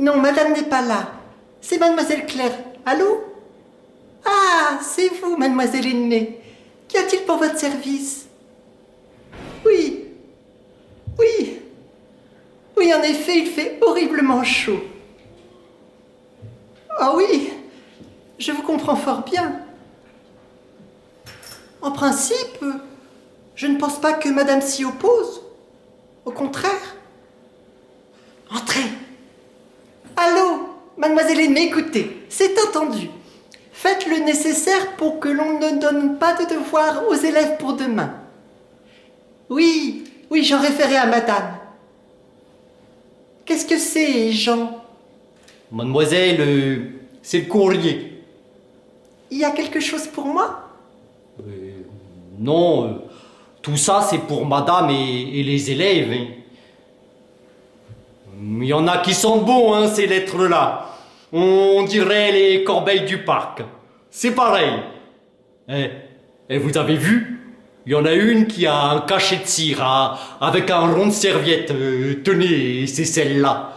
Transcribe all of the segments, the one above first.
Non, madame n'est pas là. C'est mademoiselle Claire. Allô? Ah, c'est vous, mademoiselle Aînée. Qu'y a-t-il pour votre service? Oui. Oui. Oui, en effet, il fait horriblement chaud. Ah oui, je vous comprends fort bien. En principe, je ne pense pas que madame s'y oppose. Au contraire. Entrez. Allô, mademoiselle Aînée, écoutez, c'est entendu. Faites le nécessaire pour que l'on ne donne pas de devoir aux élèves pour demain. Oui, oui, j'en référais à madame. Qu'est-ce que c'est, Jean? Mademoiselle, c'est le courrier. Il y a quelque chose pour moi? Non, tout ça c'est pour madame et les élèves. Hein. Il y en a qui sont bons, hein, ces lettres-là. On dirait les corbeilles du parc. C'est pareil. Et vous avez vu? Il y en a une qui a un cachet de cire avec un rond de serviette. Tenez, c'est celle-là.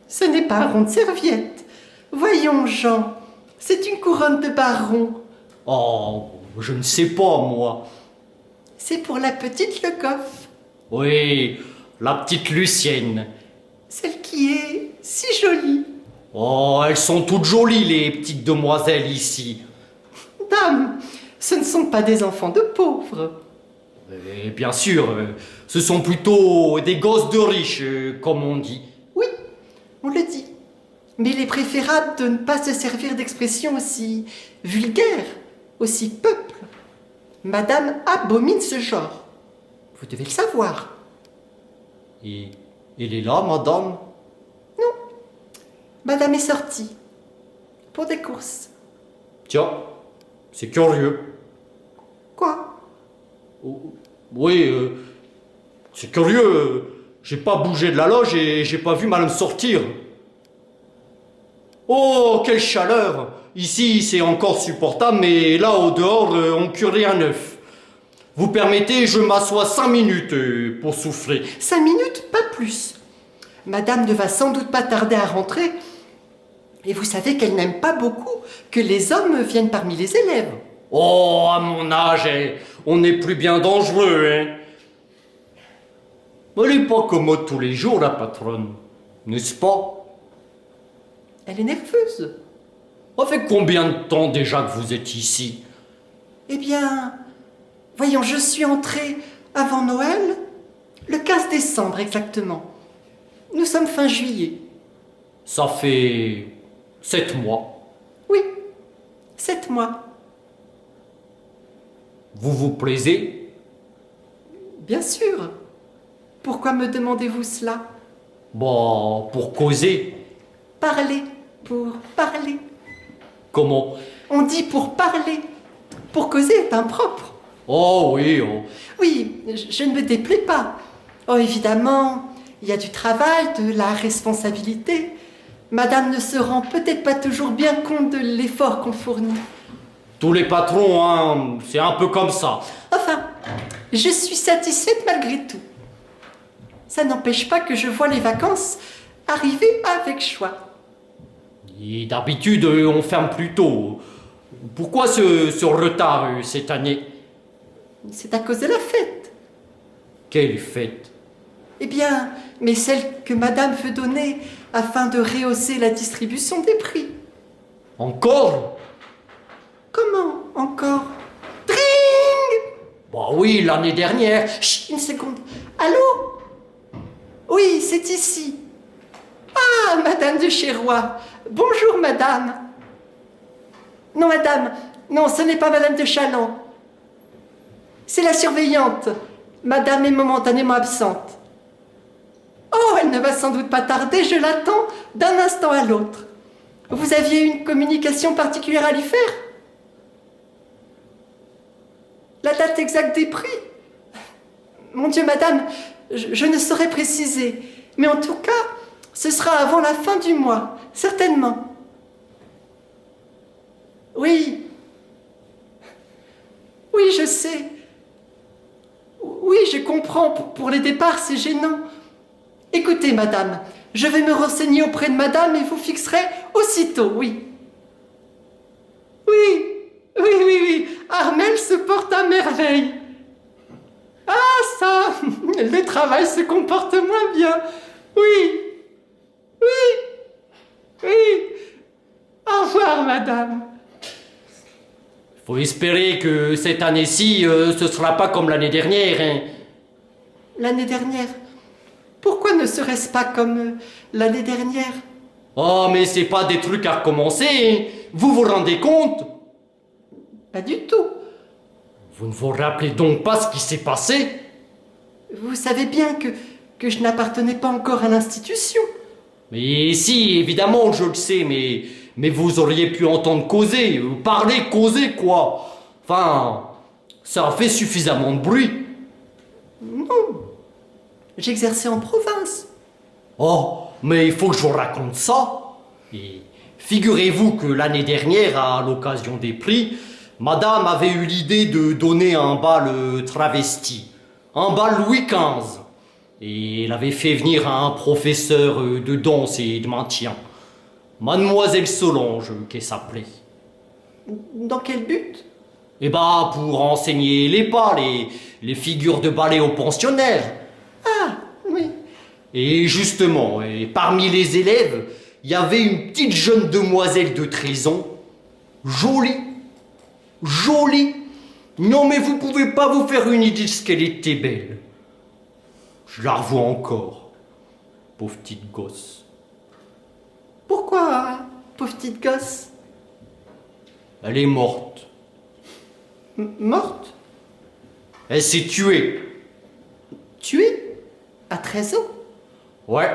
Ce n'est pas un rond de serviette. Voyons, Jean, c'est une couronne de baron. Oh, je ne sais pas, moi. C'est pour la petite Le Goff. Oui, la petite Lucienne. Celle qui est si jolie. Oh, elles sont toutes jolies, les petites demoiselles ici. Dame, ce ne sont pas des enfants de pauvres. Et bien sûr, ce sont plutôt des gosses de riches, comme on dit. Oui, on le dit. Mais il est préférable de ne pas se servir d'expressions aussi vulgaires, aussi peuple. Madame abomine ce genre. Vous devez le savoir. Et elle est là, madame? Non. Madame est sortie. Pour des courses. Tiens, c'est curieux. Quoi? Oui, c'est curieux. J'ai pas bougé de la loge et j'ai pas vu madame sortir. Oh, quelle chaleur! Ici, c'est encore supportable, mais là, au dehors, on cuit rien neuf. Vous permettez, je m'assois 5 minutes pour souffler. 5 minutes, pas plus. Madame ne va sans doute pas tarder à rentrer. Et vous savez qu'elle n'aime pas beaucoup que les hommes viennent parmi les élèves. Oh, à mon âge, on n'est plus bien dangereux, hein. Elle n'est pas commode tous les jours, la patronne, n'est-ce pas? Elle est nerveuse. Ça fait combien de temps déjà que vous êtes ici? Eh bien, voyons, je suis entrée avant Noël, le 15 décembre exactement. Nous sommes fin juillet. Ça fait 7 mois. Oui, 7 mois. Vous vous plaisez? Bien sûr. Pourquoi me demandez-vous cela? Bon, pour causer. Parler, pour parler. Comment? On dit pour parler. Pour causer est impropre. Oh oui, oh. Oui, je ne me déplais pas. Oh, évidemment, il y a du travail, de la responsabilité. Madame ne se rend peut-être pas toujours bien compte de l'effort qu'on fournit. Tous les patrons, hein, c'est un peu comme ça. Enfin, je suis satisfaite malgré tout. Ça n'empêche pas que je vois les vacances arriver avec joie. Et d'habitude, on ferme plus tôt. Pourquoi ce retard cette année? C'est à cause de la fête. Quelle fête? Eh bien, mais celle que madame veut donner afin de rehausser la distribution des prix. Encore? Comment encore? Dring! Bah oui, l'année dernière. Chut, une seconde. Allô? Oui, c'est ici. Ah, madame de Chérois. Bonjour, madame. Non, madame. Non, ce n'est pas madame de Chaland. C'est la surveillante. Madame est momentanément absente. Oh, elle ne va sans doute pas tarder, je l'attends d'un instant à l'autre. Vous aviez une communication particulière à lui faire? La date exacte des prix? Mon Dieu, madame, je ne saurais préciser. Mais en tout cas, ce sera avant la fin du mois, certainement. Oui. Oui, je sais. Oui, je comprends. Pour les départs, c'est gênant. Écoutez, madame, Je vais me renseigner auprès de madame et vous fixerai aussitôt, oui. Oui, oui, oui, oui. Armel se porte à merveille. Ah, ça, le travail se comporte moins bien. Oui, oui, oui. Au revoir, madame. Faut espérer que cette année-ci, ce sera pas comme l'année dernière, hein. L'année dernière? Pourquoi ne serait-ce pas comme l'année dernière? Oh, mais c'est pas des trucs à recommencer, hein. Vous vous rendez compte? Pas du tout. Vous ne vous rappelez donc pas ce qui s'est passé? Vous savez bien que je n'appartenais pas encore à l'institution. Mais si, évidemment, je le sais, mais vous auriez pu entendre causer, parler, causer, quoi. Enfin, ça a fait suffisamment de bruit. Non, j'exerçais en province. Oh, mais il faut que je vous raconte ça. Et figurez-vous que l'année dernière, à l'occasion des prix, madame avait eu l'idée de donner un bal travesti, un bal Louis XV. Et elle avait fait venir un professeur de danse et de maintien, Mademoiselle Solange, qu'elle s'appelait. Dans quel but? Eh ben, pour enseigner les pas, les figures de ballet aux pensionnaires. Ah, oui. Et justement, et parmi les élèves, il y avait une petite jeune demoiselle de 13 ans, jolie, jolie. Non mais vous pouvez pas vous faire une idée de ce qu'elle était belle. Je la revois encore, pauvre petite gosse. Pourquoi, pauvre petite gosse? Elle est morte. Morte? Elle s'est tuée. Tuée? À 13 ans? Ouais,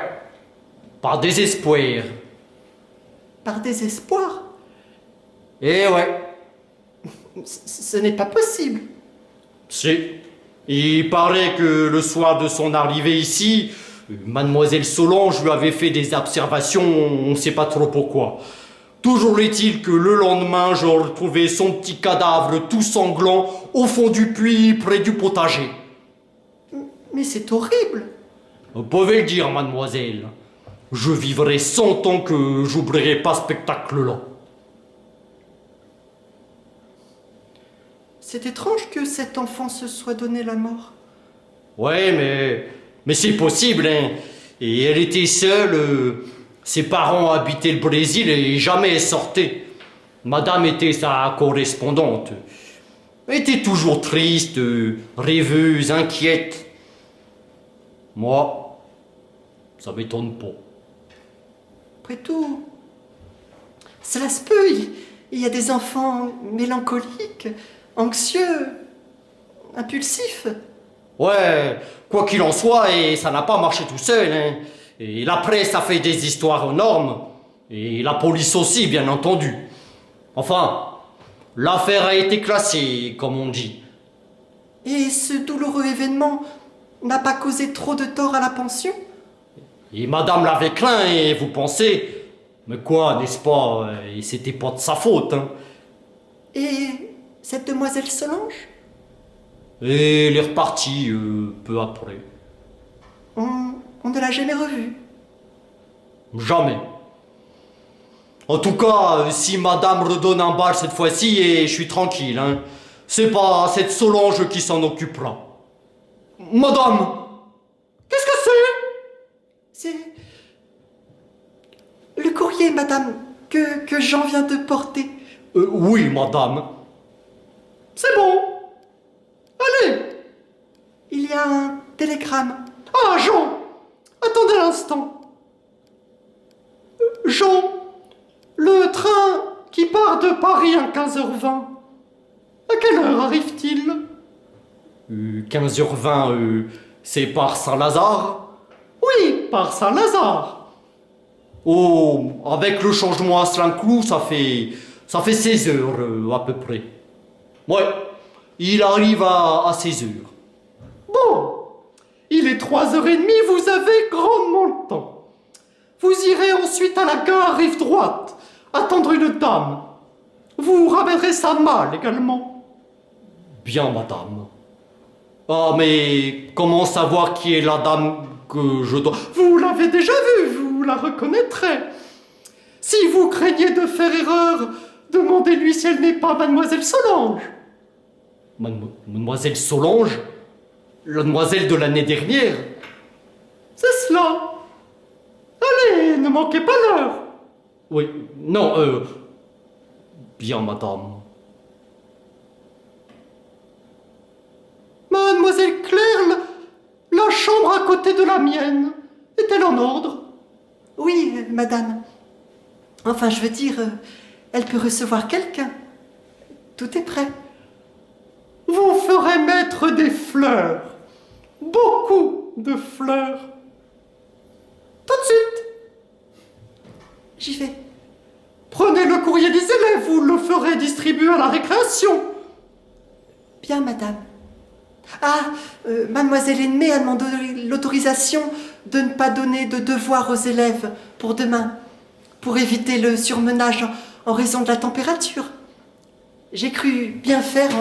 par désespoir. Par désespoir? Eh ouais. Ce n'est pas possible. Si. Il paraît que le soir de son arrivée ici, Mademoiselle Solange lui avait fait des observations, on ne sait pas trop pourquoi. Toujours est-il que le lendemain, je retrouvais son petit cadavre tout sanglant au fond du puits près du potager. Mais c'est horrible. Vous pouvez le dire, mademoiselle. Je vivrai 100 ans que j'oublierai pas ce spectacle-là. C'est étrange que cet enfant se soit donné la mort. Ouais, mais c'est possible, hein. Et elle était seule, ses parents habitaient le Brésil et jamais elle sortait. Madame était sa correspondante. Elle était toujours triste, rêveuse, inquiète. Moi, ça m'étonne pas. Après tout, cela se peut. Il y a des enfants mélancoliques, anxieux, impulsifs. Ouais, quoi qu'il en soit, et ça n'a pas marché tout seul, hein. Et la presse a fait des histoires énormes, et la police aussi, bien entendu. Enfin, l'affaire a été classée, comme on dit. Et ce douloureux événement n'a pas causé trop de tort à la pension? Et madame l'avait craint, et vous pensez... Mais quoi, n'est-ce pas, et c'était pas de sa faute, hein. Et cette demoiselle Solange? Et elle est repartie, peu après. On ne l'a jamais revue. Jamais. En tout cas, si madame redonne un bal cette fois-ci, et je suis tranquille, hein. C'est pas cette Solange qui s'en occupera. Madame! Qu'est-ce que c'est? C'est le courrier, madame, que Jean vient de porter. Oui, madame. C'est bon. Allez. Il y a un télégramme. Ah, Jean! Attendez un instant. Jean, le train qui part de Paris à 15h20, à quelle heure arrive-t-il? 15h20, c'est par Saint-Lazare? Oui, par Saint-Lazare. Oh, avec le changement à Saint-Cloud, ça fait 16 heures à peu près. Ouais, il arrive à 16 heures. Bon, il est 3h30, vous avez grandement le temps. Vous irez ensuite à la gare rive droite, attendre une dame. Vous ramènerez sa malle également. Bien, madame. Ah, mais comment savoir qui est la dame que je dois... Vous l'avez déjà vue, vous la reconnaîtrez. Si vous craignez de faire erreur, demandez-lui si elle n'est pas mademoiselle Solange. Mademoiselle Solange? La demoiselle de l'année dernière? C'est cela. Allez, ne manquez pas l'heure. Oui, non, bien, madame. Mademoiselle Claire, la chambre à côté de la mienne, est-elle en ordre? Oui, madame. Enfin, je veux dire, elle peut recevoir quelqu'un. Tout est prêt. Vous ferez mettre des fleurs. Beaucoup de fleurs. Tout de suite. J'y vais. Prenez le courrier des élèves, vous le ferez distribuer à la récréation. Bien, madame. Ah, mademoiselle Aimée a demandé l'autorisation de ne pas donner de devoirs aux élèves pour demain, pour éviter le surmenage en raison de la température. J'ai cru bien faire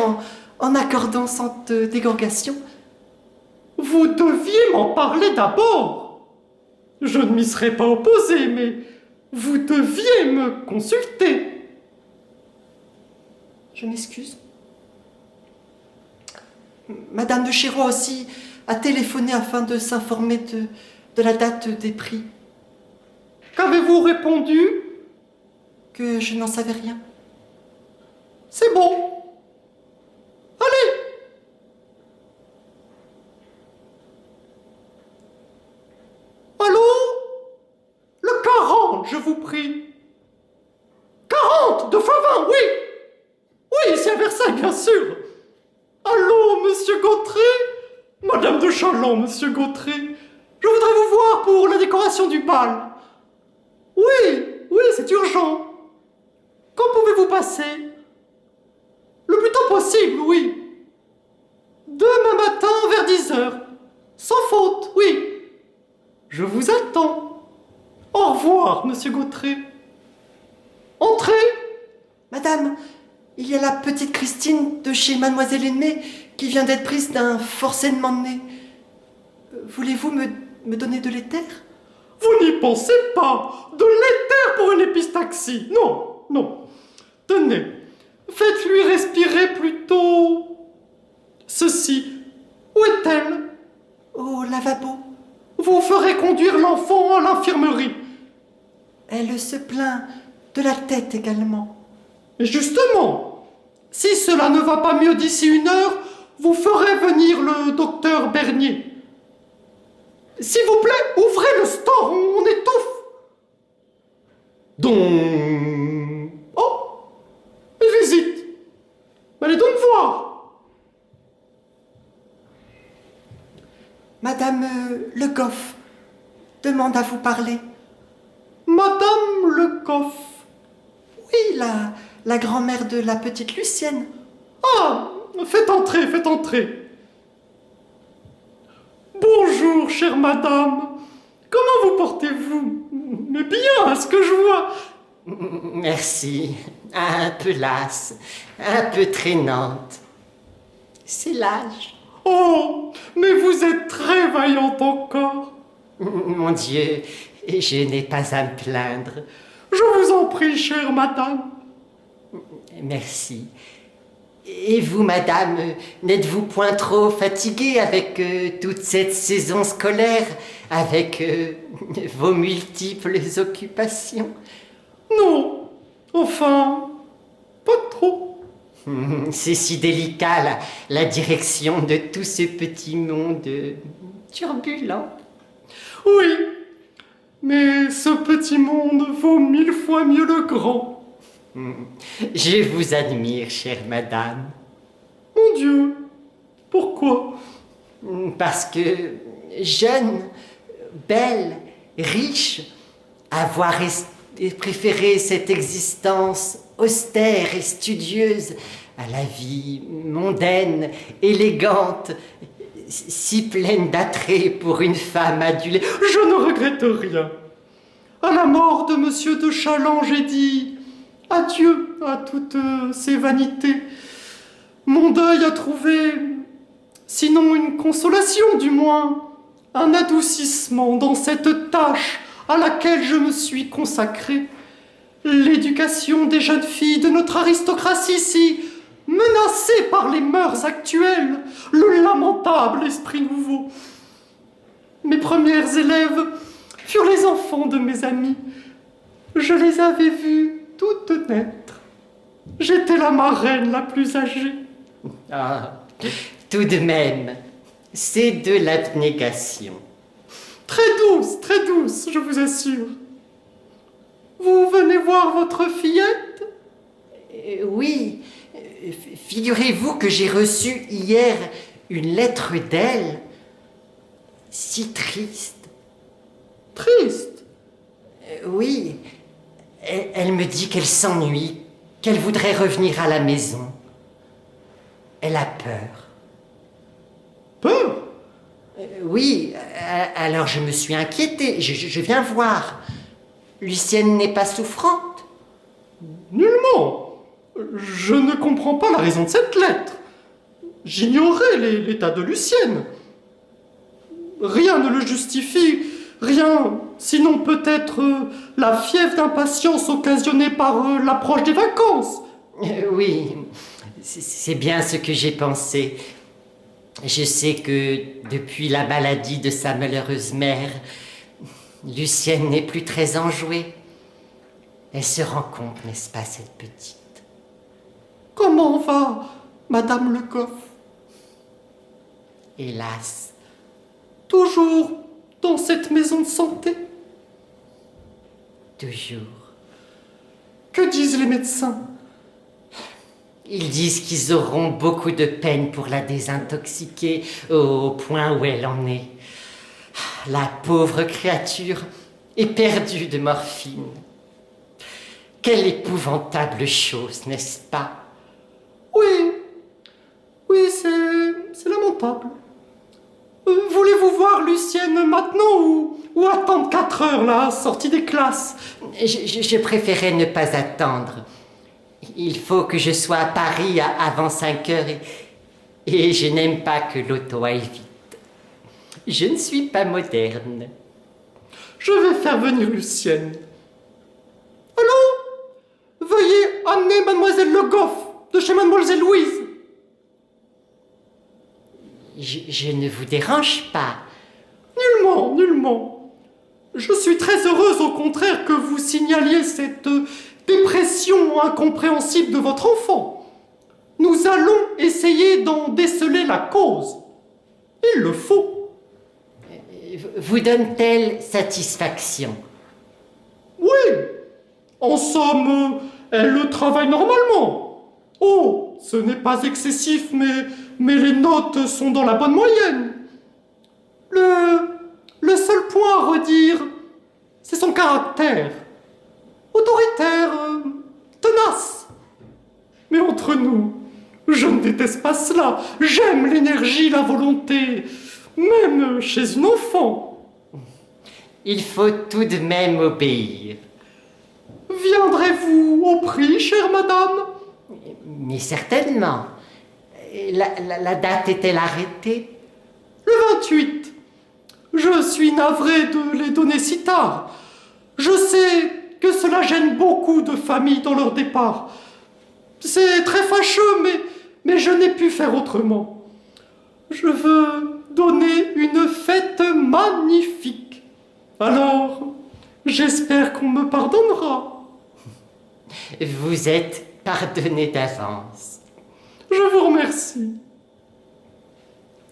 en accordant sans dérogation. Vous deviez m'en parler d'abord. Je ne m'y serais pas opposé, mais vous deviez me consulter. Je m'excuse. Madame de Chérois aussi a téléphoné afin de s'informer de la date des prix. Qu'avez-vous répondu? Que je n'en savais rien. C'est bon. Allez. Allô? Le 40, je vous prie. 40, 2 fois 20, oui. Oui, c'est à Versailles, bien sûr. Allô, monsieur Gautret? Madame de Chaland, monsieur Gautret. Je voudrais vous voir pour la décoration du bal. Oui, c'est urgent. Quand pouvez-vous passer? Le plus tôt possible, oui. Demain matin vers 10h. Sans faute, oui. Je vous attends. Au revoir, monsieur Gautret. Entrez. Madame, il y a la petite Christine de chez mademoiselle Aimée qui vient d'être prise d'un fort saignement de nez. Voulez-vous me donner de l'éther? Vous n'y pensez pas. De l'éther pour une épistaxie. Non, non. Tenez. Faites-lui respirer plutôt ceci. Où est-elle? Au lavabo. Vous ferez conduire l'enfant à l'infirmerie. Elle se plaint de la tête également. Et justement, si cela ne va pas mieux d'ici 1 heure, vous ferez venir le docteur Bernier. S'il vous plaît, ouvrez le store, on étouffe. Donc... Oh, une visite. Allez donc voir. Madame Le Goff demande à vous parler. Madame Le Goff. Oui, la grand-mère de la petite Lucienne. Ah, faites entrer, faites entrer. Bonjour, chère madame. Comment vous portez-vous? Mais bien, à ce que je vois. Merci. Un peu lasse, un peu traînante. C'est l'âge. Oh, mais vous êtes très vaillante encore. Mon Dieu, je n'ai pas à me plaindre. Je vous en prie, chère madame. Merci. Et vous, madame, n'êtes-vous point trop fatiguée avec toute cette saison scolaire, avec vos multiples occupations? Non, enfin, pas trop. C'est si délicat, la direction de tout ce petit monde turbulent. Oui, mais ce petit monde vaut 1000 fois mieux le grand. Je vous admire, chère madame. Mon Dieu, pourquoi? Parce que jeune, belle, riche, avoir préféré cette existence austère et studieuse à la vie mondaine, élégante, si pleine d'attrait pour une femme adulée. Je ne regrette rien. À la mort de monsieur de Chaland, j'ai dit adieu à toutes ces vanités. Mon deuil a trouvé Sinon une consolation du moins, un adoucissement dans cette tâche à laquelle je me suis consacré. L'éducation des jeunes filles de notre aristocratie si menacée par les mœurs actuelles, le lamentable esprit nouveau. Mes premières élèves furent les enfants de mes amis. Je les avais vues toutes naître. J'étais la marraine la plus âgée. Ah, tout de même, c'est de l'abnégation. Très douce, je vous assure. Vous venez voir votre fillette? Oui, figurez-vous que j'ai reçu hier une lettre d'elle, si triste. Triste? Oui, elle me dit qu'elle s'ennuie, qu'elle voudrait revenir à la maison. Elle a peur. Peur? Oui, alors je me suis inquiétée, je viens voir. Lucienne n'est pas souffrante? Nullement. Je ne comprends pas la raison de cette lettre. J'ignorais l'état de Lucienne. Rien ne le justifie, rien, sinon peut-être la fièvre d'impatience occasionnée par l'approche des vacances. Oui, c'est bien ce que j'ai pensé. Je sais que depuis la maladie de sa malheureuse mère, Lucienne n'est plus très enjouée. Elle se rend compte, n'est-ce pas, cette petite? Comment va Madame Le Goff? Hélas. Toujours dans cette maison de santé? Toujours. Que disent les médecins? Ils disent qu'ils auront beaucoup de peine pour la désintoxiquer au point où elle en est. La pauvre créature est perdue de morphine. Quelle épouvantable chose, n'est-ce pas? Oui, c'est lamentable. Voulez-vous voir Lucienne maintenant ou attendre 4 heures, la sortie des classes? Je préférais ne pas attendre. Il faut que je sois à Paris avant 5 heures et je n'aime pas que l'auto aille vite. Je ne suis pas moderne. Je vais faire venir Lucienne. Allô? Veuillez amener Mademoiselle Le Goff de chez Mademoiselle Louise. Je ne vous dérange pas. Nullement. Je suis très heureuse au contraire que vous signaliez cette dépression incompréhensible de votre enfant. Nous allons essayer d'en déceler la cause. Il le faut. Vous donne-t-elle satisfaction? Oui. En somme, elle travaille normalement. Oh, ce n'est pas excessif, mais les notes sont dans la bonne moyenne. Le seul point à redire, c'est son caractère. Autoritaire, tenace. Mais entre nous, je ne déteste pas cela. J'aime l'énergie, la volonté, même chez une enfant. Il faut tout de même obéir. Viendrez-vous au prix, chère madame? Mais certainement. La date est-elle arrêtée? Le 28. Je suis navré de les donner si tard. Je sais que cela gêne beaucoup de familles dans leur départ. C'est très fâcheux, mais je n'ai pu faire autrement. Je veux donner une fête magnifique. Alors, j'espère qu'on me pardonnera. Vous êtes pardonné d'avance. Je vous remercie.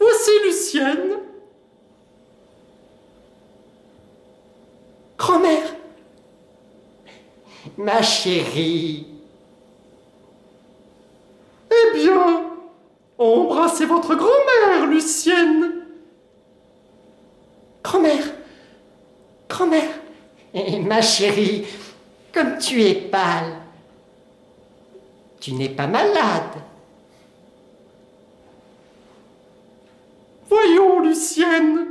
Voici Lucienne. Grand-mère, Ma chérie, Eh bien, embrassez votre grand-mère, Lucienne. grand-mère, ma chérie, comme tu es pâle, tu n'es pas malade. Voyons, Lucienne,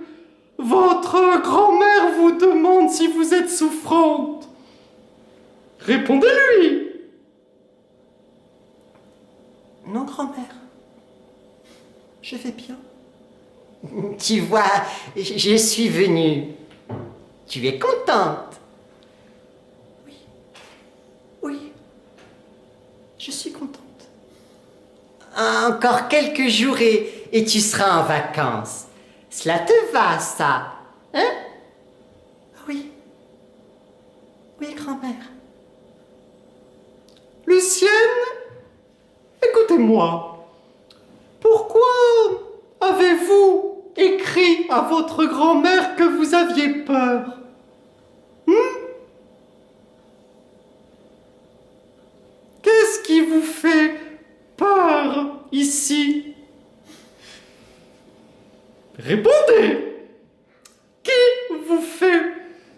votre grand-mère vous demande si vous êtes souffrante. Répondez-lui. non, grand-mère. Je vais bien. Tu vois, je suis venue. Tu es contente? Oui, je suis contente. Encore quelques jours et tu seras en vacances. Cela te va, ça? Hein? Oui. Oui, grand-mère. Lucienne, écoutez-moi. Pourquoi avez-vous écrit à votre grand-mère que vous aviez peur? Qu'est-ce qui vous fait peur ici? Répondez! Qui vous fait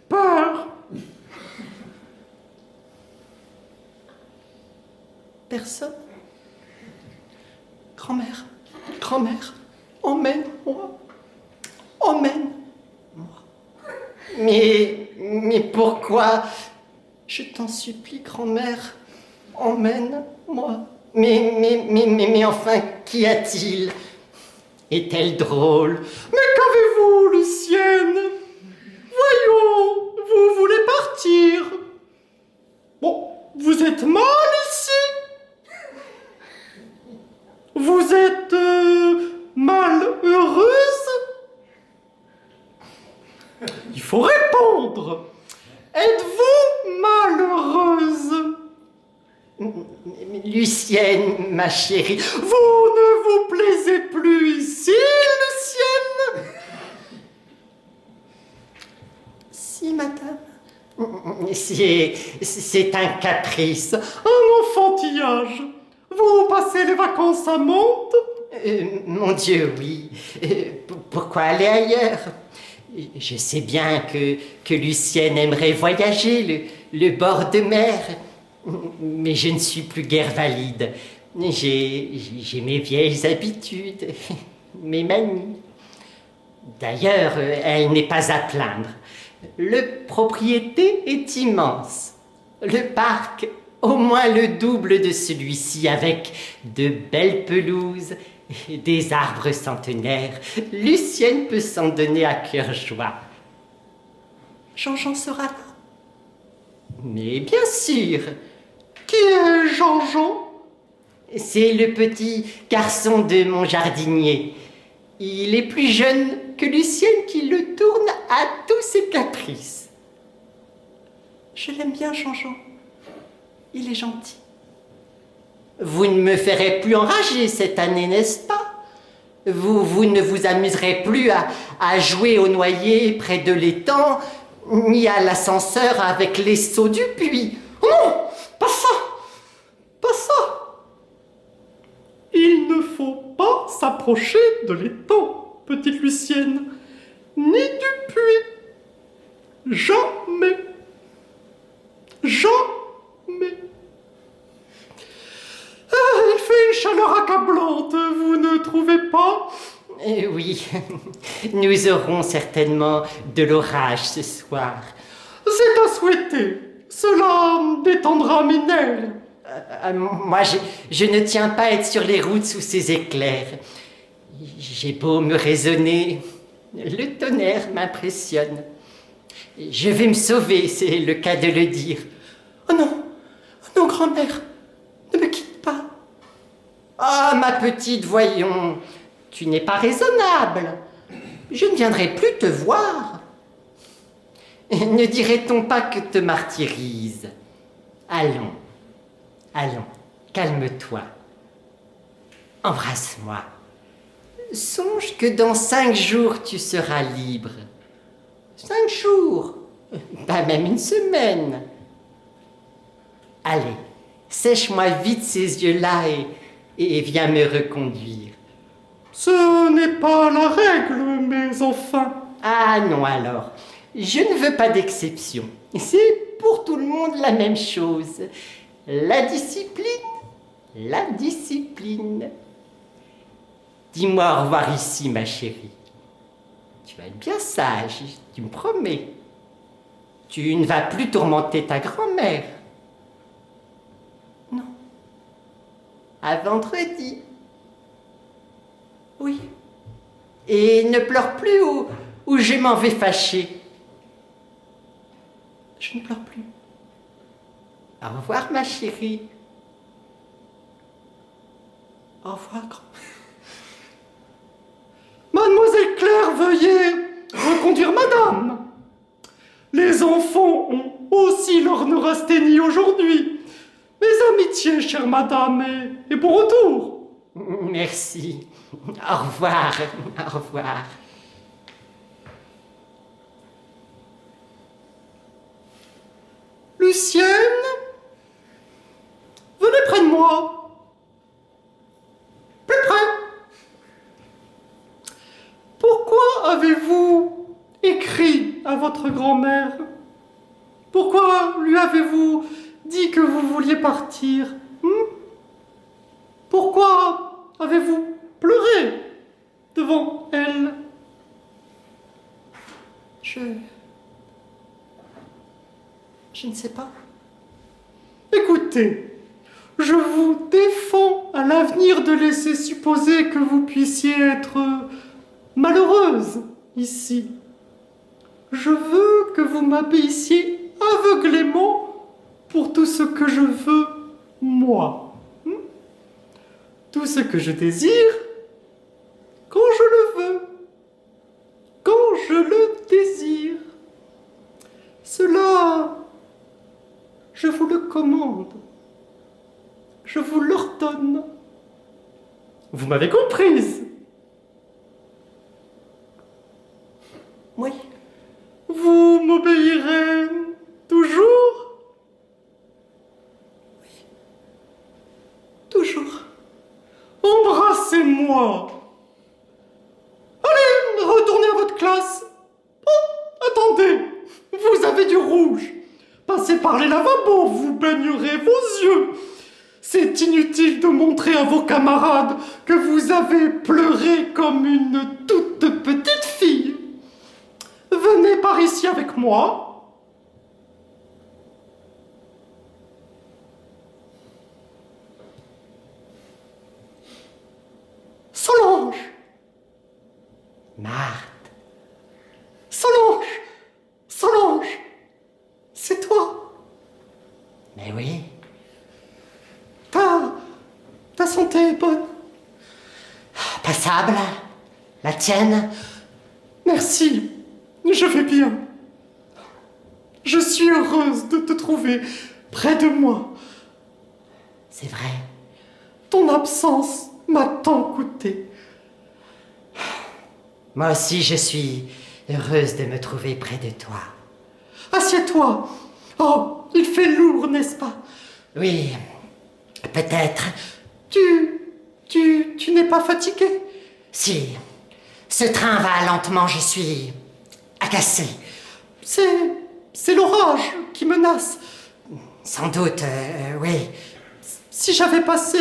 peur? Personne. Grand-mère, grand-mère, emmène-moi. Emmène-moi. Mais pourquoi? Je t'en supplie, grand-mère, emmène-moi. Mais enfin, qu'y a-t-il? Est-elle drôle? Mais qu'avez-vous, Lucienne? Voyons, vous voulez partir. Bon, vous êtes mal ici? Vous êtes malheureuse? Il faut répondre. Êtes-vous malheureuse? Lucienne, ma chérie, Vous ne vous plaisez plus ici, Lucienne? Si, madame. c'est un caprice. Un enfantillage. Vous passez les vacances à Mantes? Mon Dieu, oui. Pourquoi aller ailleurs? Je sais bien que Lucienne aimerait voyager le bord de mer, mais je ne suis plus guère valide. J'ai mes vieilles habitudes, mes manies. D'ailleurs, elle n'est pas à plaindre. Le propriété est immense. Le parc, au moins le double de celui-ci, avec de belles pelouses et des arbres centenaires. Lucienne peut s'en donner à cœur joie. Jean-Jean sera là. Mais bien sûr, Qui est Jean-Jean? c'est le petit garçon de mon jardinier. Il est plus jeune que Lucienne qui le tourne à tous ses caprices. Je l'aime bien, Jean-Jean. Il est gentil. Vous ne me ferez plus enrager cette année, n'est-ce pas? Vous ne vous amuserez plus à jouer au noyer près de l'étang, ni à l'ascenseur avec les seaux du puits. Oh non, pas ça, pas ça. Il ne faut pas s'approcher de l'étang, petite Lucienne, ni du puits. Jamais. Jamais. Il fait une chaleur accablante, vous ne trouvez pas? Oui, nous aurons certainement de l'orage ce soir. C'est à souhaiter. Cela détendra mes nerfs. Moi, je ne tiens pas à être sur les routes sous ces éclairs. J'ai beau me raisonner, le tonnerre m'impressionne. Je vais me sauver, c'est le cas de le dire. Oh non, grand-mère, ne me quitte pas. Ah, ma petite, voyons, tu n'es pas raisonnable. Je ne viendrai plus te voir. Ne dirait-on pas que te martyrise? Allons, calme-toi. Embrasse-moi. Songe que dans 5 jours, tu seras libre. 5 jours, pas même une semaine. Allez, sèche-moi vite ces yeux-là et viens me reconduire. Ce n'est pas la règle, mes enfants. Ah non alors, je ne veux pas d'exception. C'est pour tout le monde la même chose. La discipline. Dis-moi au revoir ici, ma chérie. Tu vas être bien sage, tu me promets. Tu ne vas plus tourmenter ta grand-mère. Non. À vendredi. Oui. Et ne pleure plus ou je m'en vais fâcher. Je ne pleure plus. Au revoir, ma chérie. Au revoir, grand. Mademoiselle Claire, veuillez reconduire madame. Les enfants ont aussi leur neurasthénie aujourd'hui. Mes amitiés, chère madame, et bon retour. Merci. Au revoir. Au revoir. Lucienne, venez près de moi. Plus près. Pourquoi avez-vous écrit à votre grand-mère? Pourquoi lui avez-vous dit que vous vouliez partir? Pourquoi avez-vous pleuré devant elle? Je ne sais pas. Écoutez, je vous défends à l'avenir de laisser supposer que vous puissiez être malheureuse ici. Je veux que vous m'obéissiez aveuglément pour tout ce que je veux, moi. Tout ce que je désire, quand je le veux, quand je le désire. Cela, je vous le commande. Je vous l'ordonne. Vous m'avez comprise? Oui. Vous m'obéirez toujours? Oui. Toujours. Embrassez-moi. Allez, retournez à votre classe. Oh, attendez, vous avez du rouge. Passez par les lavabos, vous baignerez vos yeux. C'est inutile de montrer à vos camarades que vous avez pleuré comme une toute petite fille. Venez par ici avec moi. Solange. Marthe. Solange. Solange. C'est toi. Mais oui. Ta santé est bonne. Passable. La tienne. Merci. Je vais bien. Je suis heureuse de te trouver près de moi. C'est vrai. Ton absence m'a tant coûté. Moi aussi, je suis heureuse de me trouver près de toi. Assieds-toi. Oh, il fait lourd, n'est-ce pas? Oui, peut-être. Tu n'es pas fatigué? Si. Ce train va lentement, je suis agacée. C'est l'orage qui menace. Sans doute, oui. Si j'avais passé,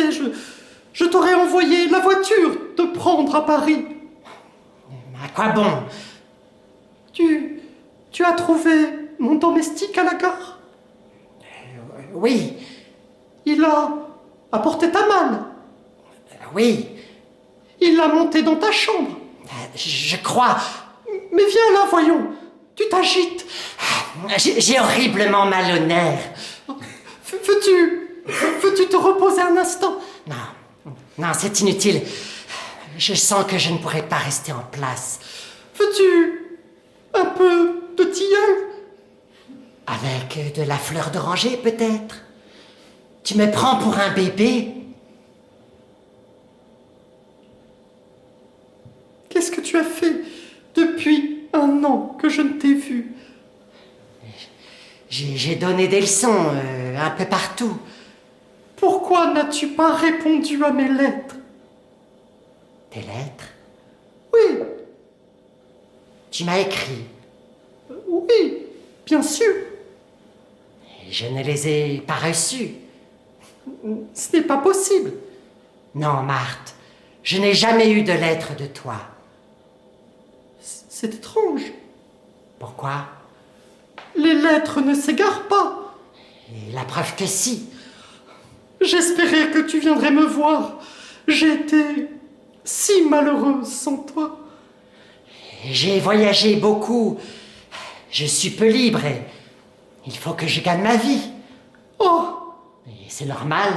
je t'aurais envoyé la voiture te prendre à Paris. À quoi bon? Tu as trouvé mon domestique à la gare? Oui, Il a apporté ta malle. oui. Il l'a monté dans ta chambre. Je crois. Mais viens là, voyons. Tu t'agites. J'ai horriblement mal au nerf. Veux-tu te reposer un instant? Non, c'est inutile. Je sens que je ne pourrai pas rester en place. Veux-tu un peu de tilleul? Avec de la fleur d'oranger, peut-être? Tu me prends pour un bébé? Qu'est-ce que tu as fait depuis 1 an que je ne t'ai vu? J'ai donné des leçons un peu partout. Pourquoi n'as-tu pas répondu à mes lettres? Tes lettres? Oui, Tu m'as écrit. oui, bien sûr. Et je ne les ai pas reçues. Ce n'est pas possible. Non, Marthe, je n'ai jamais eu de lettre de toi. C'est étrange. Pourquoi? Les lettres ne s'égarent pas. Et la preuve que si. J'espérais que tu viendrais me voir. J'ai été si malheureuse sans toi. J'ai voyagé beaucoup. Je suis peu libre et il faut que je gagne ma vie. Oh, Et c'est normal.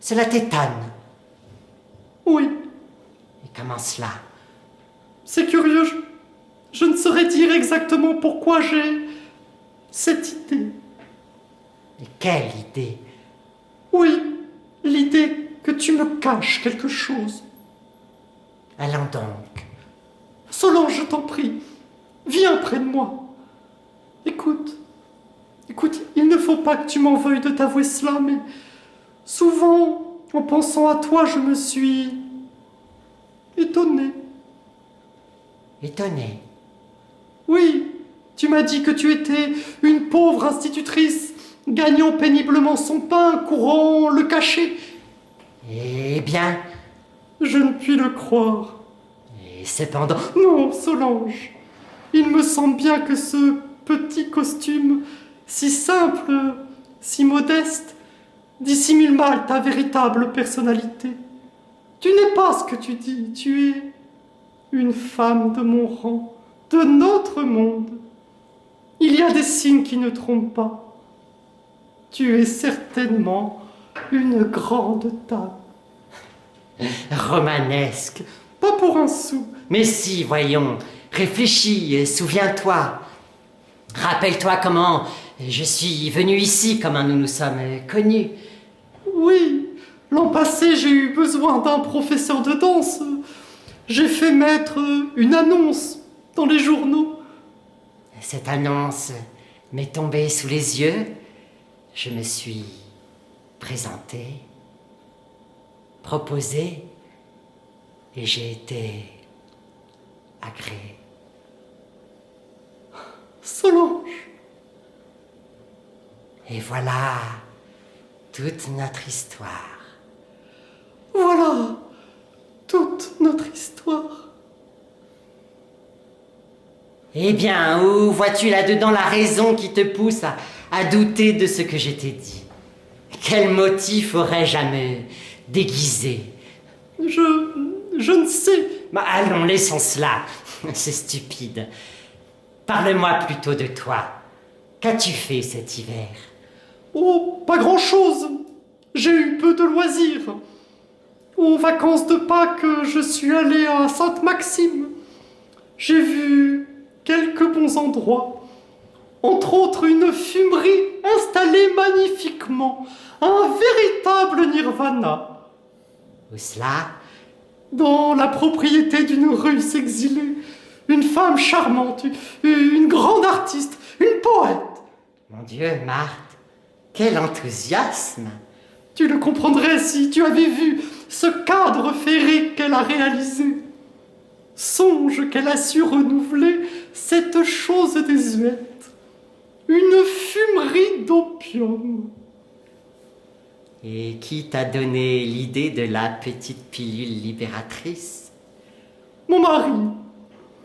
C'est la tétane. oui, Et comment cela? c'est curieux. Je ne saurais dire exactement pourquoi j'ai cette idée. Et quelle idée? Oui, l'idée que tu me caches quelque chose. Allons donc. Solange, je t'en prie, viens près de moi. Écoute, il ne faut pas que tu m'en veuilles de t'avouer cela, mais souvent, en pensant à toi, je me suis étonné. Étonné. Oui, tu m'as dit que tu étais une pauvre institutrice, gagnant péniblement son pain, courant le cachet. Eh bien, Je ne puis le croire. et cependant, Non, Solange, il me semble bien que ce petit costume, si simple, si modeste, dissimule mal ta véritable personnalité. Tu n'es pas ce que tu dis, tu es une femme de mon rang, de notre monde. Il y a des signes qui ne trompent pas. Tu es certainement une grande dame. romanesque. Pas pour un sou. Mais si, voyons, réfléchis et souviens-toi. Rappelle-toi comment je suis venu ici, comment nous nous sommes connus. Oui, l'an passé, j'ai eu besoin d'un professeur de danse. J'ai fait mettre une annonce dans les journaux. Cette annonce m'est tombée sous les yeux. Je me suis présenté, proposé, et j'ai été agréé. Solange, Et voilà toute notre histoire. voilà toute notre histoire. Eh bien, où vois-tu là-dedans la raison qui te pousse à douter de ce que je t'ai dit? Quel motif aurais-je à me déguiser? Je ne sais. Bah, allons, laissons cela. C'est stupide. Parle-moi plutôt de toi. Qu'as-tu fait cet hiver? Oh, pas grand-chose. J'ai eu peu de loisirs. Aux vacances de Pâques, je suis allé à Sainte-Maxime. J'ai vu quelques bons endroits. Entre autres, une fumerie installée magnifiquement. Un véritable nirvana. Où cela? Dans la propriété d'une Russe exilée. Une femme charmante, une grande artiste, une poète. Mon Dieu, Marthe, quel enthousiasme! Tu le comprendrais si tu avais vu ce cadre féerique qu'elle a réalisé. Songe qu'elle a su renouveler cette chose désuète. Une fumerie d'opium. Et qui t'a donné l'idée de la petite pilule libératrice? Mon mari,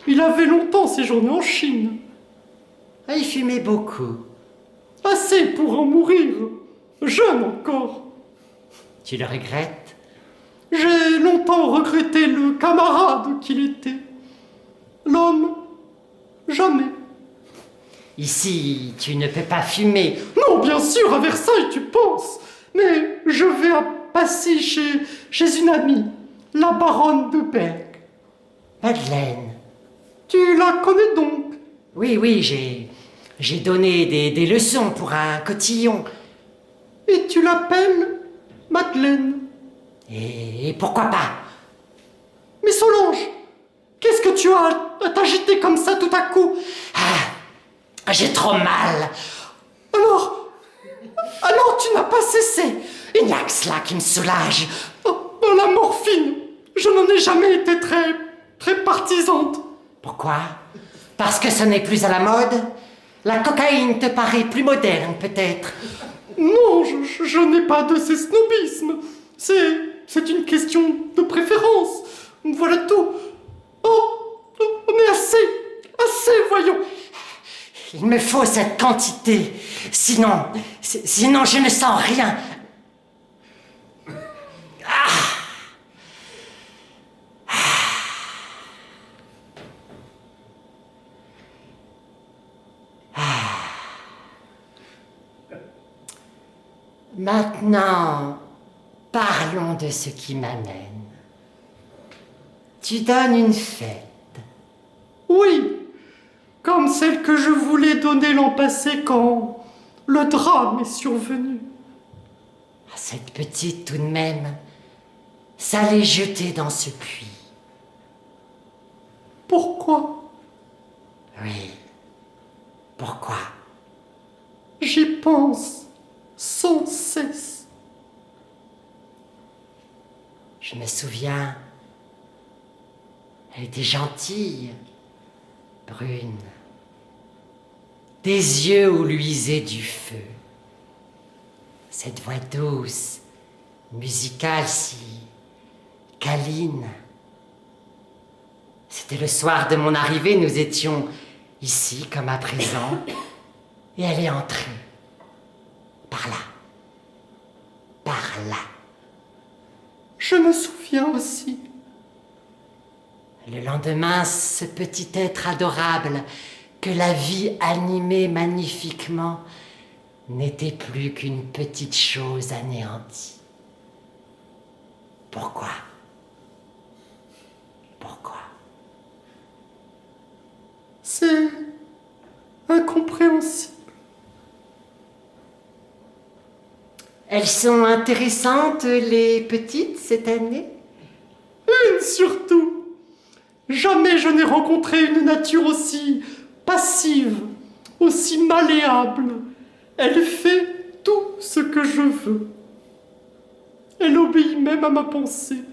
il avait longtemps séjourné en Chine. Ah, il fumait beaucoup. Assez pour en mourir. Jeune encore. Tu le regrettes? J'ai longtemps regretté le camarade qu'il était. L'homme, jamais. Ici, tu ne peux pas fumer. Non, bien sûr, à Versailles, tu penses. Mais je vais à Passy chez une amie, la baronne de Berg. Madeleine. Tu la connais donc? Oui, j'ai donné des leçons pour un cotillon. Et tu l'appelles Madeleine. Et pourquoi pas? Mais Solange, qu'est-ce que tu as à t'agiter comme ça tout à coup? Ah, j'ai trop mal. Alors tu n'as pas cessé. Il n'y a que cela qui me soulage. Oh, la morphine, je n'en ai jamais été très partisante. Pourquoi? Parce que ce n'est plus à la mode? La cocaïne te paraît plus moderne, peut-être? Non, je n'ai pas de ces snobismes. C'est une question de préférence. Voilà tout. Mais assez, voyons. Il me faut cette quantité. Sinon, je ne sens rien. Maintenant, parlons de ce qui m'amène. Tu donnes une fête. Oui, comme celle que je voulais donner l'an passé quand le drame est survenu. Cette petite, tout de même, s'allait jeter dans ce puits. Pourquoi? Oui. Pourquoi? J'y pense sans cesse. Je me souviens. Elle était gentille, brune, des yeux où luisait du feu. Cette voix douce, musicale si câline. C'était le soir de mon arrivée, nous étions ici comme à présent, et elle est entrée. Par là. Par là. Je me souviens aussi. Le lendemain, ce petit être adorable que la vie animait magnifiquement n'était plus qu'une petite chose anéantie. Pourquoi? Pourquoi? C'est incompréhensible. Elles sont intéressantes, les petites, cette année? Une surtout. Jamais je n'ai rencontré une nature aussi passive, aussi malléable. Elle fait tout ce que je veux. Elle obéit même à ma pensée.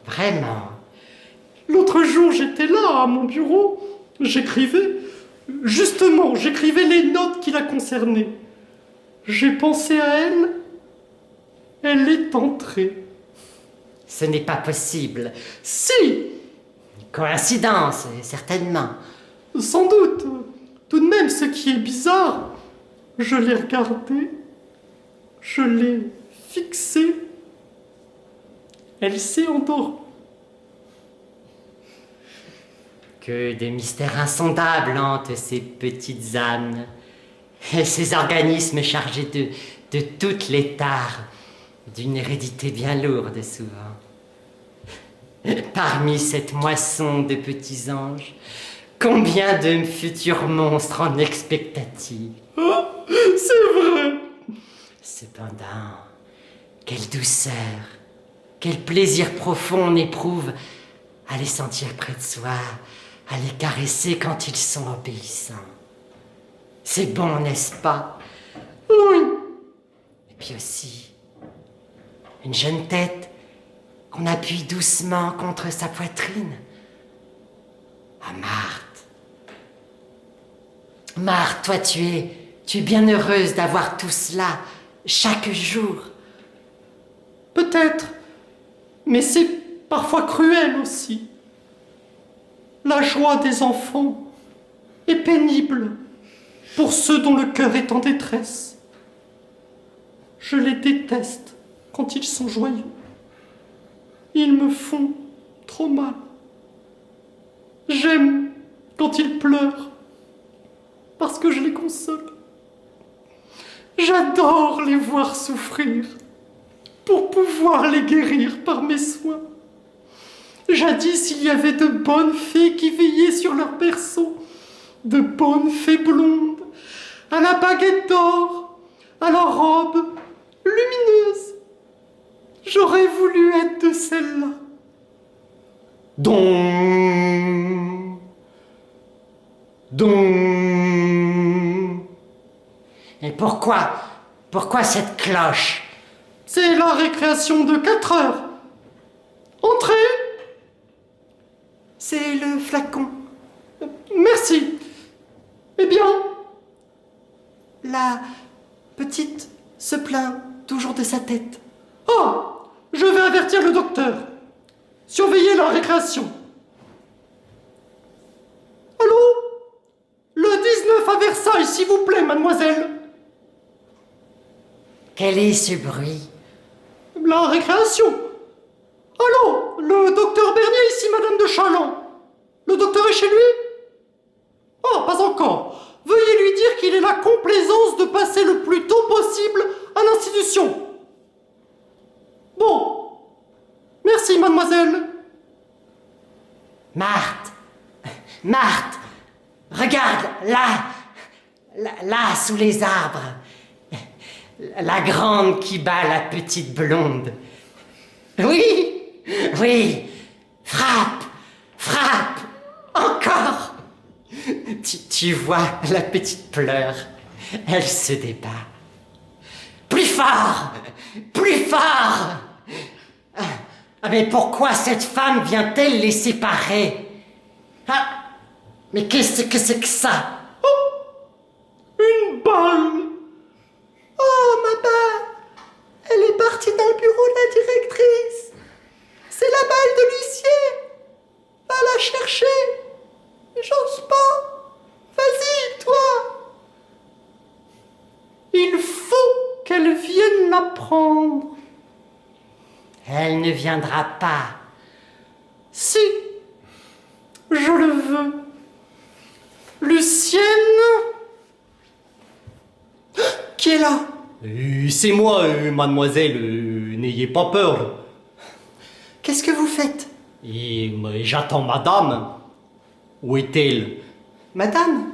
Vraiment? L'autre jour, j'étais là, à mon bureau, j'écrivais. Justement, j'écrivais les notes qui la concernaient. J'ai pensé à elle. Elle est entrée. Ce n'est pas possible. Si! Coïncidence, certainement. Sans doute. Tout de même, ce qui est bizarre, je l'ai regardée, je l'ai fixée, elle s'est endormie. Que de mystères insondables hantent ces petites âmes, et ces organismes chargés de toutes les tares, d'une hérédité bien lourde souvent. Parmi cette moisson de petits anges, combien de futurs monstres en expectative. Oh, c'est vrai! Cependant, quelle douceur, quel plaisir profond on éprouve à les sentir près de soi, à les caresser quand ils sont obéissants. C'est bon, n'est-ce pas? Oui! Et puis aussi, une jeune tête qu'on appuie doucement contre sa poitrine. Ah, Marthe. Marthe, toi, tu es bien heureuse d'avoir tout cela chaque jour. Peut-être, mais c'est parfois cruel aussi. La joie des enfants est pénible pour ceux dont le cœur est en détresse. Je les déteste quand ils sont joyeux. Ils me font trop mal. J'aime quand ils pleurent, parce que je les console. J'adore les voir souffrir, pour pouvoir les guérir par mes soins. Jadis, il y avait de bonnes fées qui veillaient sur leur berceau, de bonnes fées blondes, à la baguette d'or, à la robe lumineuse. J'aurais voulu être de celle-là. Et pourquoi cette cloche? C'est la récréation de 4 heures. Entrez. C'est le flacon. Merci. Eh bien, La petite se plaint toujours de sa tête. oh, je vais avertir le docteur. Surveillez la récréation. Allô? Le 19 à Versailles, s'il vous plaît, mademoiselle. Quel est ce bruit? La récréation. Allô? Le docteur Bernier, ici, madame de Chaland. Le docteur est chez lui? Oh, pas encore. Veuillez lui dire qu'il ait la complaisance de passer le plus tôt possible à l'institution. Bon. Merci, mademoiselle. Marthe, Marthe, regarde, là, sous les arbres. La grande qui bat la petite blonde. Oui, oui, frappe, encore. Tu vois, la petite pleure. Elle se débat. Plus fort, plus fort. Ah, mais pourquoi cette femme vient-elle les séparer? Ah, mais qu'est-ce que c'est que ça? Une balle. Oh, madame, elle est partie dans le bureau de la directrice. C'est la balle de l'huissier. Va la chercher. J'ose pas. Vas-y, toi. Il faut qu'elle vienne la prendre. Elle ne viendra pas. Si, je le veux. Lucienne. Qui est là? C'est moi, mademoiselle, n'ayez pas peur. Qu'est-ce que vous faites? Et j'attends madame. Où est-elle? Madame,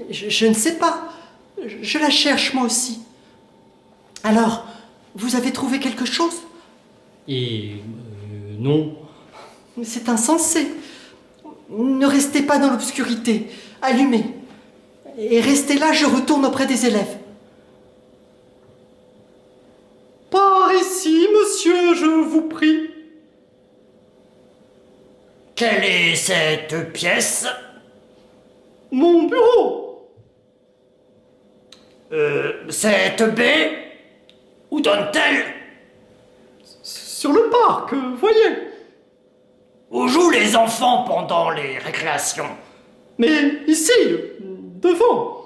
je ne sais pas. Je la cherche moi aussi. Alors, vous avez trouvé quelque chose? Et non. C'est insensé. Ne restez pas dans l'obscurité. Allumez. Et restez là, je retourne auprès des élèves. Par ici, monsieur, je vous prie. Quelle est cette pièce? Mon bureau. Cette baie? Où donne-t-elle? Sur le parc, voyez. Où jouent les enfants pendant les récréations? Mais ici, devant.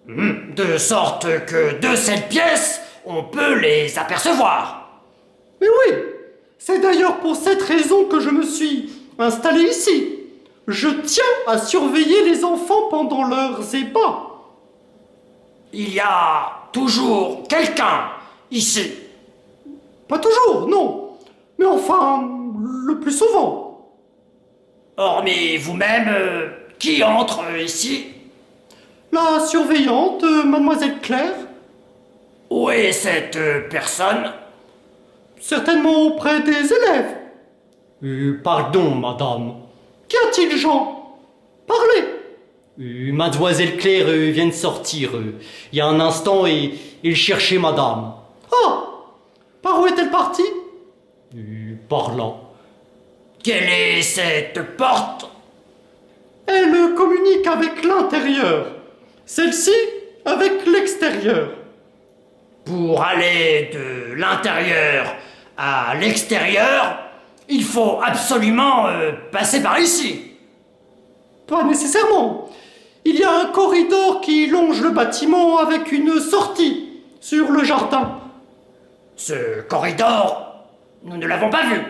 De sorte que de cette pièce, on peut les apercevoir. Mais oui, c'est d'ailleurs pour cette raison que je me suis installé ici. Je tiens à surveiller les enfants pendant leurs ébats. Il y a toujours quelqu'un ici. Pas toujours, non. Mais enfin, le plus souvent. Hormis vous-même, qui entre ici? La surveillante, mademoiselle Claire, Où est cette personne? certainement auprès des élèves. Pardon, madame. Qu'y a-t-il, Jean? Parlez. Mademoiselle Claire vient de sortir il y a un instant et il cherchait madame. Ah, par où est-elle partie? Par là. Quelle est cette porte? Elle communique avec l'intérieur. Celle-ci avec l'extérieur. Pour aller de l'intérieur à l'extérieur, il faut absolument passer par ici. Pas nécessairement. Il y a un corridor qui longe le bâtiment avec une sortie sur le jardin. Ce corridor, nous ne l'avons pas vu.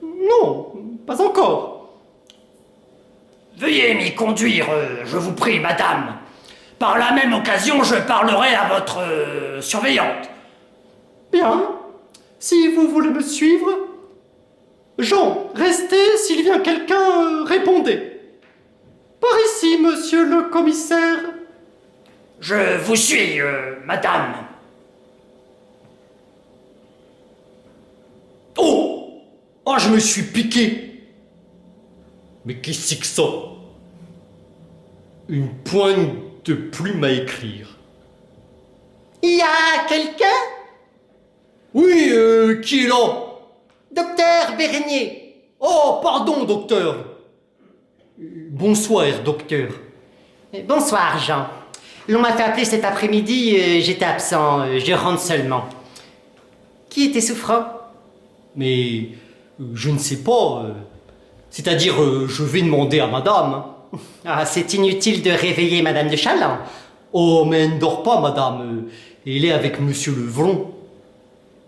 Non, pas encore. Veuillez m'y conduire, je vous prie, madame. Par la même occasion, je parlerai à votre surveillante. Bien. Si vous voulez me suivre. Jean, restez. S'il vient quelqu'un, répondez. Par ici, monsieur le commissaire. Je vous suis, madame. Oh! Oh, je me suis piqué! Mais qu'est-ce que c'est que ça? Une poigne de plume à écrire. Il y a quelqu'un? Oui, qui est là? Docteur Bernier. Oh, pardon, docteur. Bonsoir, docteur. Bonsoir, Jean. L'on m'a fait appeler cet après-midi, j'étais absent, je rentre seulement. Qui était souffrant? Mais je ne sais pas. C'est-à-dire, je vais demander à madame. Ah, c'est inutile de réveiller Madame de Chaland. Oh, mais elle ne dort pas, madame. Elle est avec monsieur Levron.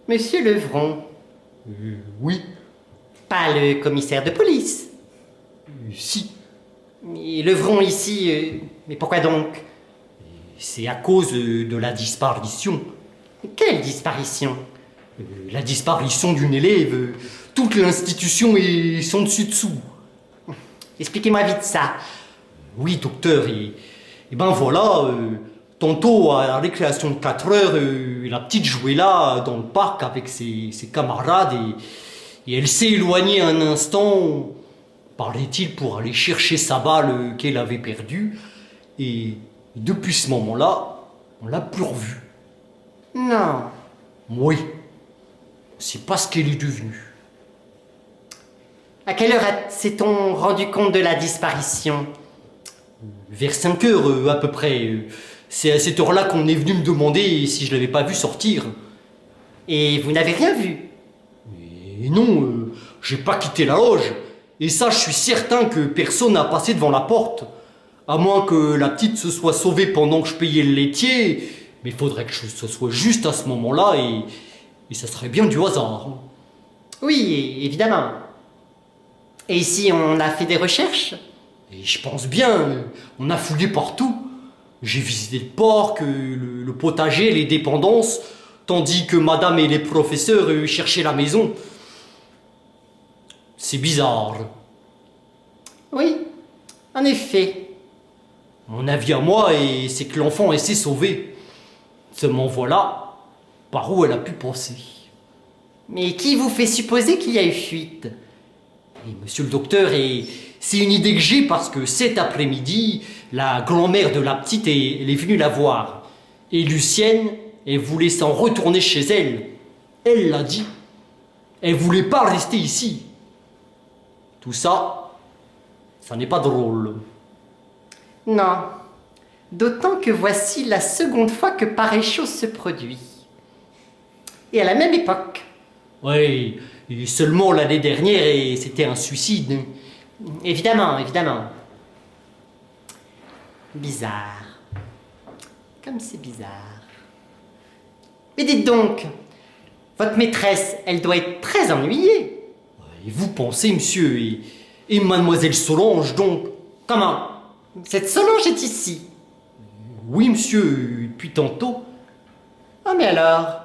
Monsieur Levron, Oui, pas le commissaire de police. si. Et Levron ici, mais pourquoi donc? C'est à cause de la disparition. Quelle disparition? La disparition d'une élève, toute l'institution est son dessus-dessous. Expliquez-moi vite ça. Oui, docteur, et ben voilà, tantôt à la récréation de 4 heures, la petite jouait là, dans le parc, avec ses camarades, et elle s'est éloignée un instant, parlait-il, pour aller chercher sa balle qu'elle avait perdue, et depuis ce moment-là, on l'a plus revue. Non. Oui, c'est pas ce qu'elle est devenue. À quelle heure s'est-on rendu compte de la disparition? Vers 5 heures à peu près. C'est à cette heure-là qu'on est venu me demander si je l'avais pas vu sortir. Et vous n'avez rien vu? Et non, j'ai pas quitté la loge. Et ça, je suis certain que personne n'a passé devant la porte. À moins que la petite se soit sauvée pendant que je payais le laitier. Mais il faudrait que ce soit juste à ce moment-là et ça serait bien du hasard. Oui, évidemment. Et ici, on a fait des recherches? Et je pense bien, on a fouillé partout. J'ai visité le parc, le potager, les dépendances, tandis que madame et les professeurs cherchaient la maison. C'est bizarre. Oui, en effet. Mon avis à moi, c'est que l'enfant s'est sauvé. Seulement voilà, par où elle a pu passer. Mais qui vous fait supposer qu'il y a eu fuite? Et monsieur le docteur, c'est une idée que j'ai parce que cet après-midi, la grand-mère de la petite elle est venue la voir. Et Lucienne, elle voulait s'en retourner chez elle. Elle l'a dit. Elle voulait pas rester ici. Tout ça, ça n'est pas drôle. Non. D'autant que voici la seconde fois que pareille chose se produit. Et à la même époque. Oui, et seulement l'année dernière, et c'était un suicide. Évidemment, évidemment. Bizarre. Comme c'est bizarre. Mais dites donc, votre maîtresse, elle doit être très ennuyée. Et vous pensez, monsieur, et mademoiselle Solange, donc. Comment? Cette Solange est ici. Oui, monsieur, depuis tantôt. Oh, mais alors?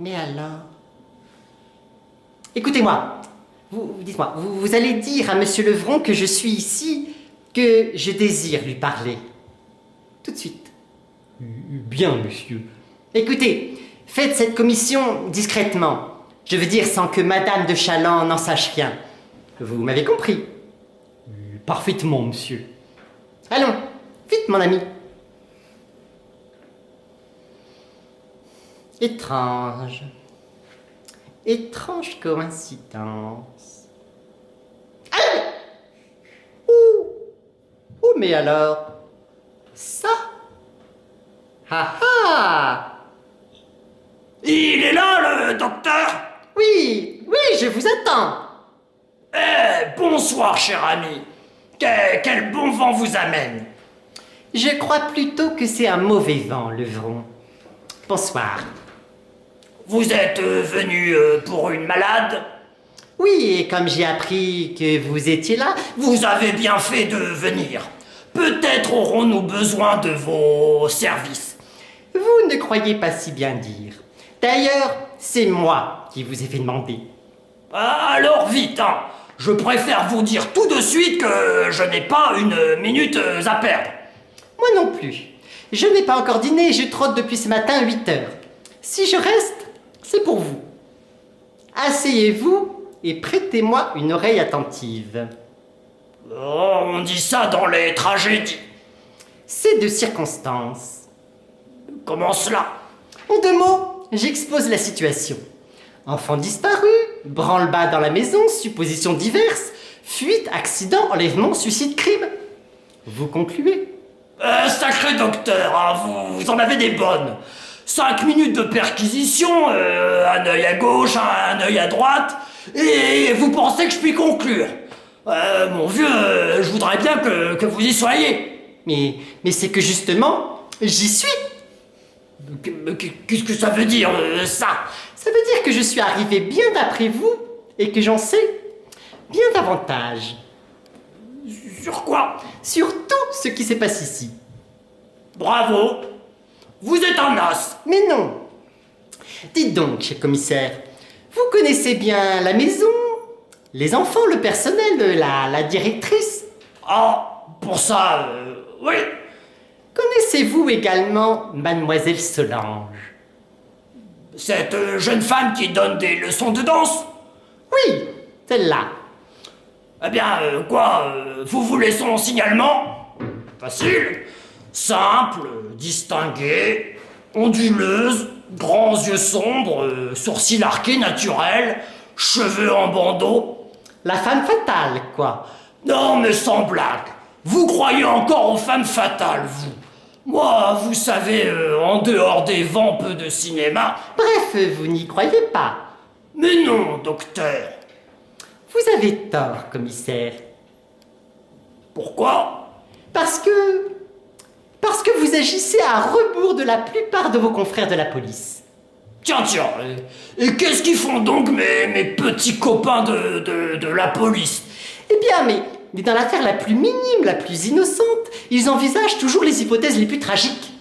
Mais alors? Écoutez-moi, dites-moi, vous allez dire à monsieur Levron que je suis ici, que je désire lui parler. Tout de suite. Bien, monsieur. Écoutez, faites cette commission discrètement. Je veux dire sans que madame de Chaland n'en sache rien. Vous m'avez compris? Parfaitement, monsieur. Allons, vite mon ami. Étrange. Étrange coïncidence. Aïe! Ouh, mais alors? Ça? Ha ha! Il est là, le docteur? Oui, je vous attends. Bonsoir, cher ami. Quel bon vent vous amène? Je crois plutôt que c'est un mauvais vent, Levron. Bonsoir. Vous êtes venu pour une malade? Oui, et comme j'ai appris que vous étiez là, Vous avez bien fait de venir. Peut-être aurons-nous besoin de vos services. vous ne croyez pas si bien dire. D'ailleurs, c'est moi qui vous ai fait demander. Alors vite, hein. Je préfère vous dire tout de suite que je n'ai pas une minute à perdre. Moi non plus. Je n'ai pas encore dîné et je trotte depuis ce matin à 8 heures. Si je reste, c'est pour vous. Asseyez-vous et prêtez-moi une oreille attentive. Oh, on dit ça dans les tragédies. C'est de circonstance. Comment cela? En 2 mots, j'expose la situation. Enfant disparu, branle-bas dans la maison, suppositions diverses, fuite, accident, enlèvement, suicide, crime. Vous concluez? Sacré docteur, hein, vous en avez des bonnes. 5 minutes de perquisition, un œil à gauche, un œil à droite, et vous pensez que je puis conclure? Mon vieux, je voudrais bien que vous y soyez. Mais c'est que justement, j'y suis. Qu'est-ce que ça veut dire, ça? Ça veut dire que je suis arrivé bien d'après vous et que j'en sais bien davantage. Sur quoi? Sur tout ce qui se passe ici. Bravo. Vous êtes un as. Mais non. Dites donc, cher commissaire, vous connaissez bien la maison, les enfants, le personnel, la directrice? Ah, pour ça, oui. Connaissez-vous également Mademoiselle Solange? Cette jeune femme qui donne des leçons de danse? Oui, celle-là. Eh bien, vous voulez son signalement? Facile. Simple, distinguée, onduleuse, grands yeux sombres, sourcils arqués naturels, cheveux en bandeau. La femme fatale, quoi. Non, mais sans blague. Vous croyez encore aux femmes fatales, vous? Moi, vous savez, en dehors des vents peu de cinéma. Bref, vous n'y croyez pas. Mais non, docteur. Vous avez tort, commissaire. Pourquoi? Parce que vous agissez à rebours de la plupart de vos confrères de la police. Tiens, et qu'est-ce qu'ils font donc mes petits copains de la police? Eh bien, mais dans l'affaire la plus minime, la plus innocente, ils envisagent toujours les hypothèses les plus tragiques.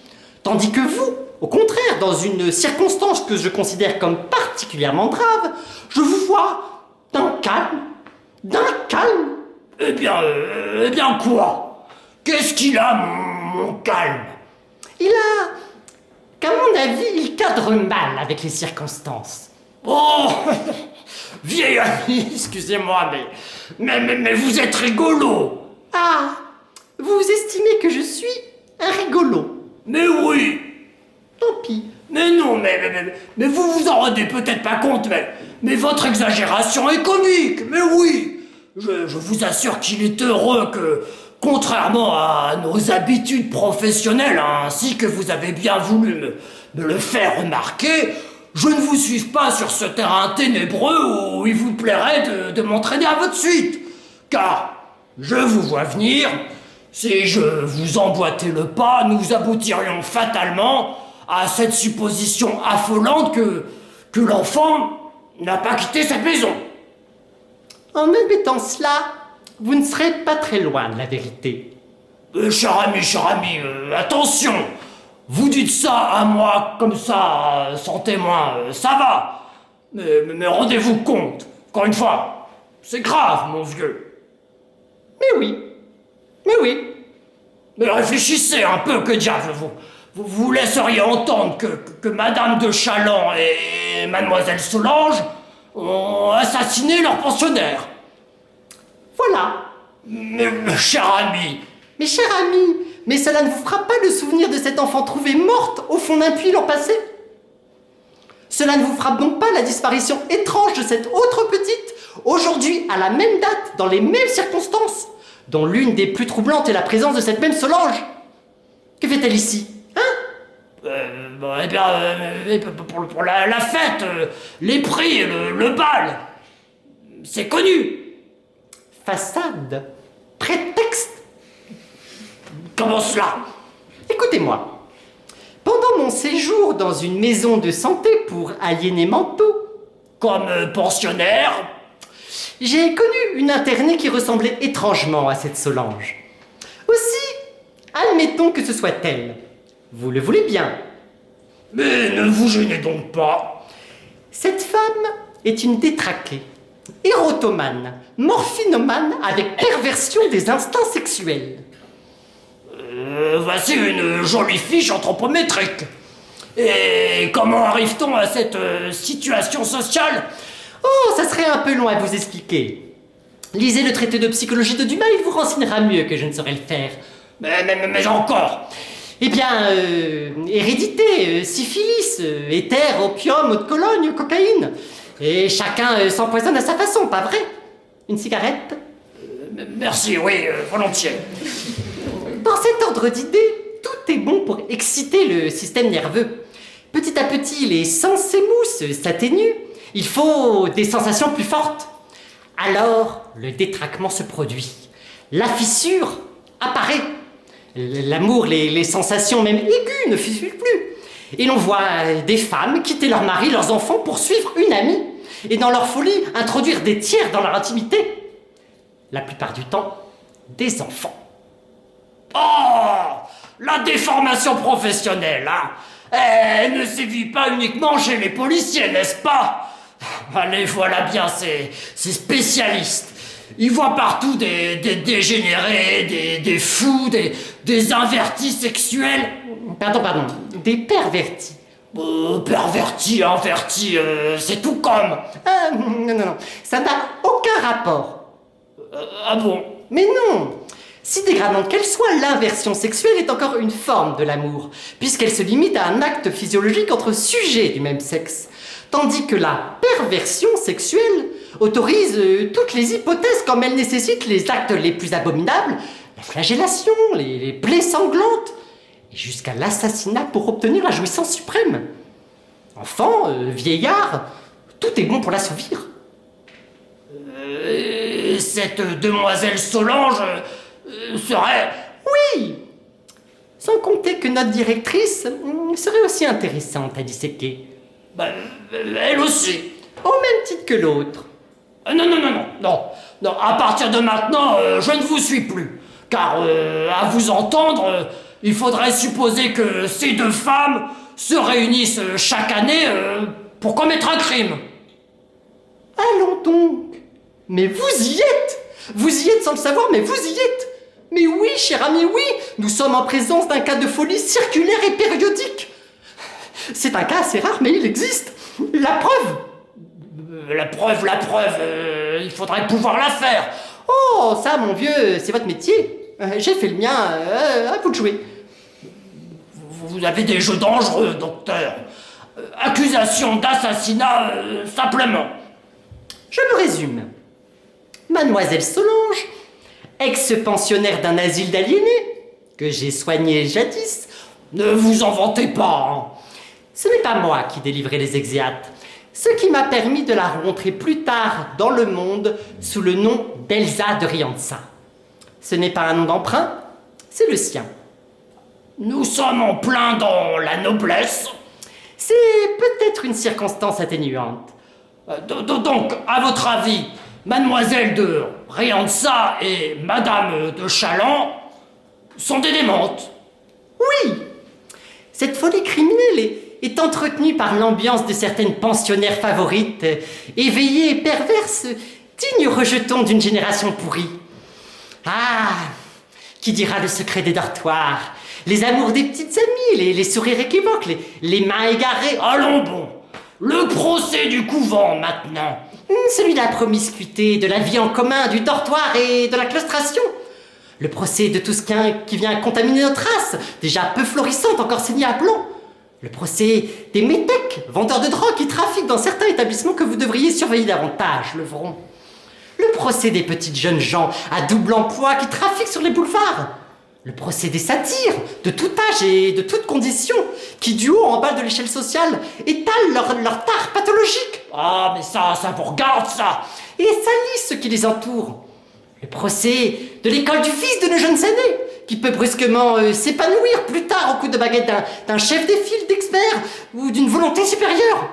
Tandis que vous, au contraire, dans une circonstance que je considère comme particulièrement grave, je vous vois d'un calme. Eh bien quoi? Qu'est-ce qu'il a, mon calme? Qu'à mon avis, il cadre mal avec les circonstances. Oh, vieil ami, excusez-moi, mais vous êtes rigolo. Ah, vous estimez que je suis un rigolo? Mais oui. Tant pis. Mais non, mais vous vous en rendez peut-être pas compte, mais votre exagération est comique, mais oui. Je vous assure qu'il est heureux que, contrairement à nos habitudes professionnelles, ainsi que vous avez bien voulu me le faire remarquer, je ne vous suive pas sur ce terrain ténébreux où il vous plairait de m'entraîner à votre suite. Car, je vous vois venir, si je vous emboîtais le pas, nous aboutirions fatalement à cette supposition affolante que l'enfant n'a pas quitté cette maison. En admettant cela, vous ne serez pas très loin de la vérité. Cher ami, attention! Vous dites ça à moi comme ça, sans témoin, ça va. Mais rendez-vous compte, encore une fois, c'est grave, mon vieux. Mais oui. Mais réfléchissez un peu, que diable, vous laisseriez entendre que Madame de Chaland et Mademoiselle Solange ont assassiné leur pensionnaire. Voilà. Mais cher ami, Mes chers amis, mais cela ne vous fera pas le souvenir de cette enfant trouvée morte au fond d'un puits l'an passé? Cela ne vous frappe donc pas la disparition étrange de cette autre petite, aujourd'hui à la même date, dans les mêmes circonstances, dont l'une des plus troublantes est la présence de cette même Solange? Que fait-elle ici? pour la fête, les prix, le bal, c'est connu. Façade. Prétexte. Comment cela? Écoutez-moi. Pendant mon séjour dans une maison de santé pour aliénés mentaux, Comme pensionnaire? j'ai connu une internée qui ressemblait étrangement à cette Solange. Aussi, admettons que ce soit elle. Vous le voulez bien. Mais ne vous gênez donc pas. Cette femme est une détraquée, érotomane, morphinomane avec perversion des instincts sexuels. Voici une jolie fiche anthropométrique. Et comment arrive-t-on à cette situation sociale? Oh, ça serait un peu long à vous expliquer. Lisez le traité de psychologie de Dumas, il vous renseignera mieux que je ne saurais le faire. Mais encore. Eh bien, hérédité, syphilis, éther, opium, eau de Cologne, cocaïne. Et chacun s'empoisonne à sa façon, pas vrai? Une cigarette? Merci, oui, volontiers. Dans cet ordre d'idées, tout est bon pour exciter le système nerveux. Petit à petit, les sens s'émoussent, s'atténuent. Il faut des sensations plus fortes. Alors, le détraquement se produit. La fissure apparaît. L'amour, les sensations même aiguës ne fusionnent plus. Et l'on voit des femmes quitter leur mari, leurs enfants pour suivre une amie. Et dans leur folie, introduire des tiers dans leur intimité. La plupart du temps, des enfants. Oh, la déformation professionnelle, hein. Elle ne sévit pas uniquement chez les policiers, n'est-ce pas? Allez, voilà bien ces spécialistes. Ils voient partout des dégénérés, des fous, des invertis sexuels. Pardon, des pervertis. Pervertis, invertis, c'est tout comme. Ah, non, ça n'a aucun rapport. Ah bon? Mais non! Si dégradante qu'elle soit, l'inversion sexuelle est encore une forme de l'amour, puisqu'elle se limite à un acte physiologique entre sujets du même sexe. Tandis que la perversion sexuelle autorise toutes les hypothèses comme elle nécessite les actes les plus abominables, la flagellation, les plaies sanglantes, et jusqu'à l'assassinat pour obtenir la jouissance suprême. Enfant, vieillard, tout est bon pour l'assouvir. Cette demoiselle Solange serait... Oui! Sans compter que notre directrice serait aussi intéressante à disséquer. Elle aussi. Au même titre que l'autre. Non, à partir de maintenant, je ne vous suis plus. Car, à vous entendre, il faudrait supposer que ces deux femmes se réunissent chaque année pour commettre un crime. Allons donc! Mais vous y êtes! Vous y êtes sans le savoir, mais vous y êtes! Mais oui, cher ami, oui! Nous sommes en présence d'un cas de folie circulaire et périodique! C'est un cas assez rare, mais il existe! La preuve! La preuve, il faudrait pouvoir la faire. Oh, ça, mon vieux, c'est votre métier! J'ai fait le mien, à vous de jouer. Vous avez des jeux dangereux, docteur. Accusation d'assassinat, simplement. Je me résume. Mademoiselle Solange, ex-pensionnaire d'un asile d'aliénés, que j'ai soigné jadis. Ne vous en vantez pas, hein. Ce n'est pas moi qui délivrais les exeates, ce qui m'a permis de la rencontrer plus tard dans le monde sous le nom d'Elsa de Rianza. Ce n'est pas un nom d'emprunt, c'est le sien. Nous sommes en plein dans la noblesse. C'est peut-être une circonstance atténuante. Donc, à votre avis, Mademoiselle de Rianza et Madame de Chaland sont des démentes. Oui! Cette folie criminelle est entretenue par l'ambiance de certaines pensionnaires favorites, éveillées et perverses, dignes rejetons d'une génération pourrie. Ah! Qui dira le secret des dortoirs, les amours des petites amies, les sourires équivoques, les mains égarées. Allons bon! Le procès du couvent, maintenant. Celui de la promiscuité, de la vie en commun, du dortoir et de la claustration. Le procès de tout ce qui vient contaminer notre race, déjà peu florissante, encore saignée à plomb. Le procès des métèques, vendeurs de drogue qui trafiquent dans certains établissements que vous devriez surveiller davantage, Levron. Le procès des petites jeunes gens à double emploi qui trafiquent sur les boulevards. Le procès des satyres, de tout âge et de toutes conditions, qui du haut en bas de l'échelle sociale étalent leur tare pathologique. Ah, mais ça vous regarde, ça. Et salissent ceux qui les entourent. Le procès de l'école du fils de nos jeunes aînés, qui peut brusquement s'épanouir plus tard au coup de baguette d'un chef des files d'experts ou d'une volonté supérieure.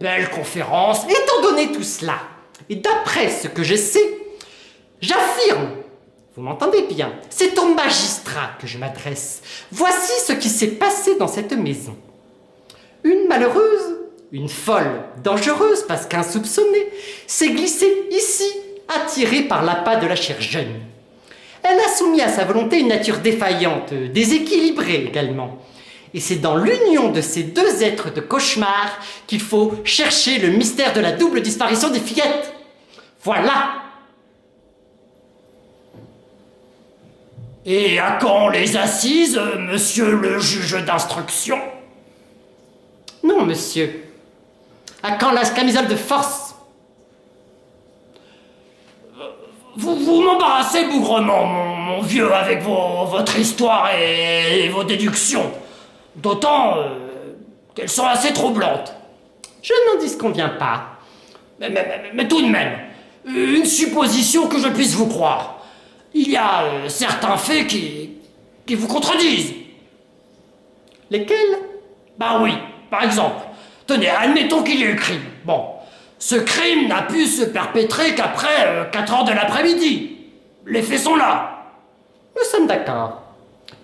Belle conférence. Étant donné tout cela, et d'après ce que je sais, j'affirme, vous m'entendez bien, c'est au magistrat que je m'adresse. Voici ce qui s'est passé dans cette maison. Une malheureuse, une folle, dangereuse parce qu'insoupçonnée, s'est glissée ici, attirée par l'appât de la chair jeune. Elle a soumis à sa volonté une nature défaillante, déséquilibrée également. Et c'est dans l'union de ces deux êtres de cauchemar qu'il faut chercher le mystère de la double disparition des fillettes. Voilà! Et à quand les assises, monsieur le juge d'instruction? Non, monsieur. À quand la camisole de force? Vous m'embarrassez bougrement, mon vieux, avec votre histoire et vos déductions. D'autant qu'elles sont assez troublantes. Je n'en disconviens pas. Mais tout de même, une supposition que je puisse vous croire. Il y a certains faits qui vous contredisent. Lesquels? Bah oui, par exemple. Tenez, admettons qu'il y ait eu crime. Bon, ce crime n'a pu se perpétrer qu'après 4 heures de l'après-midi. Les faits sont là. Nous sommes d'accord.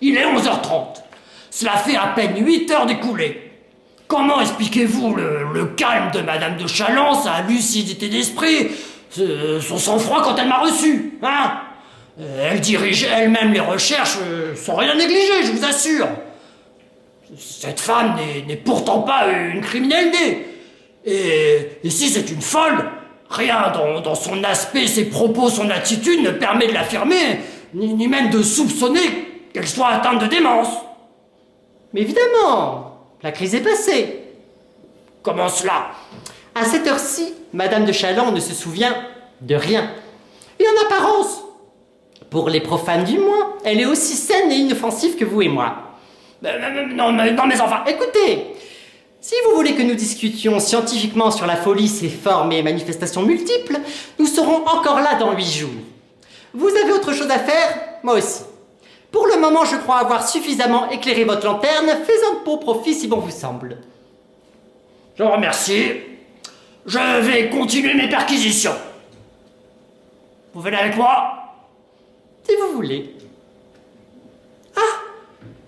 Il est 11h30. Cela fait à peine 8 heures d'écoulées. Comment expliquez-vous le calme de Madame de Chalon, sa lucidité d'esprit, son sang-froid quand elle m'a reçu, hein? Elle dirige elle-même les recherches sans rien négliger, je vous assure. Cette femme n'est pourtant pas une criminelle née. Et si c'est une folle, rien dans son aspect, ses propos, son attitude ne permet de l'affirmer, ni même de soupçonner qu'elle soit atteinte de démence. Mais évidemment, la crise est passée. Comment cela? À cette heure-ci, Madame de Chaland ne se souvient de rien. Et en apparence, pour les profanes du moins, elle est aussi saine et inoffensive que vous et moi. Non, mais enfin... Écoutez, si vous voulez que nous discutions scientifiquement sur la folie, ses formes et manifestations multiples, nous serons encore là dans 8 jours. Vous avez autre chose à faire? Moi aussi. Pour le moment, je crois avoir suffisamment éclairé votre lanterne. Fais-en pour profit si bon vous semble. Je vous remercie. Je vais continuer mes perquisitions. Vous venez avec moi? Si vous voulez. Ah,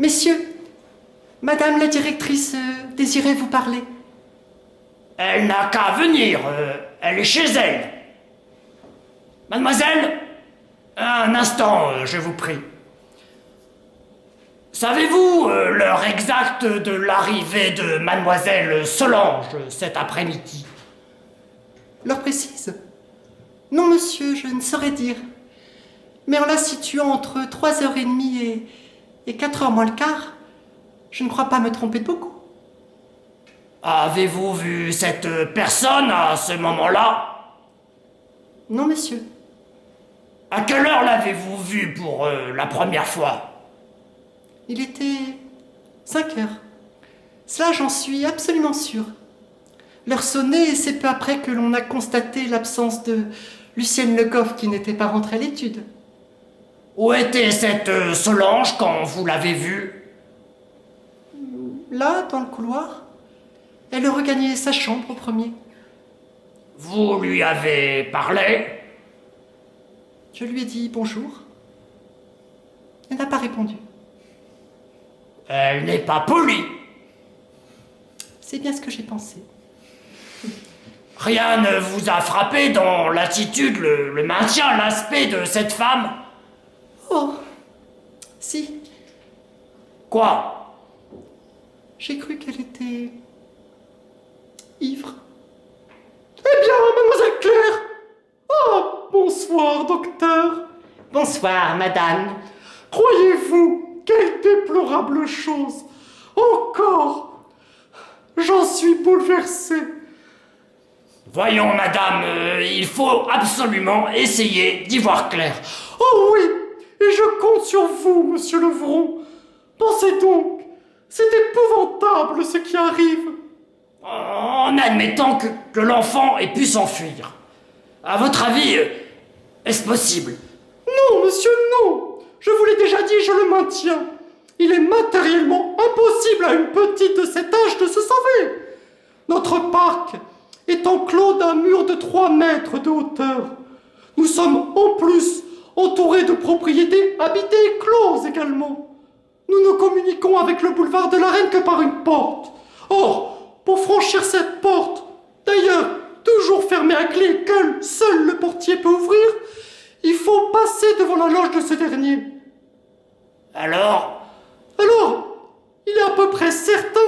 messieurs, Madame la directrice désirait vous parler. Elle n'a qu'à venir. Elle est chez elle. Mademoiselle, un instant, je vous prie. Savez-vous l'heure exacte de l'arrivée de Mademoiselle Solange cet après-midi? L'heure précise? Non, monsieur, je ne saurais dire. Mais en la situant entre 3h30 et 4h moins le quart, je ne crois pas me tromper de beaucoup. Avez-vous vu cette personne à ce moment-là? Non, monsieur. À quelle heure l'avez-vous vue pour la première fois? Il était 5h. Cela, j'en suis absolument sûr. L'heure sonnait et c'est peu après que l'on a constaté l'absence de Lucienne Le Goff qui n'était pas rentrée à l'étude. Où était cette Solange quand vous l'avez vue? Là, dans le couloir, elle regagnait sa chambre au premier. Vous lui avez parlé? Je lui ai dit bonjour. Elle n'a pas répondu. Elle n'est pas polie. C'est bien ce que j'ai pensé. Rien ne vous a frappé dans l'attitude, le maintien, l'aspect de cette femme? Oh, si, Quoi? j'ai cru qu'elle était ivre. Eh bien, mademoiselle Claire! Ah, bonsoir, docteur! Bonsoir, madame. Croyez-vous, quelle déplorable chose! Encore! J'en suis bouleversé. Voyons, madame, il faut absolument essayer d'y voir clair. Oh oui, et je compte sur vous, monsieur Levron. Pensez donc, c'est épouvantable ce qui arrive. En admettant que l'enfant ait pu s'enfuir. À votre avis, est-ce possible? Non, monsieur, non. Je vous l'ai déjà dit, je le maintiens. Il est matériellement impossible à une petite de cet âge de se sauver. Notre parc est enclos d'un mur de 3 mètres de hauteur. Nous sommes en plus entourés de propriétés habitées et closes également. Nous ne communiquons avec le boulevard de la Reine que par une porte. Or, pour franchir cette porte, d'ailleurs toujours fermée à clé que seul le portier peut ouvrir, il faut passer devant la loge de ce dernier. Alors, Il est à peu près certain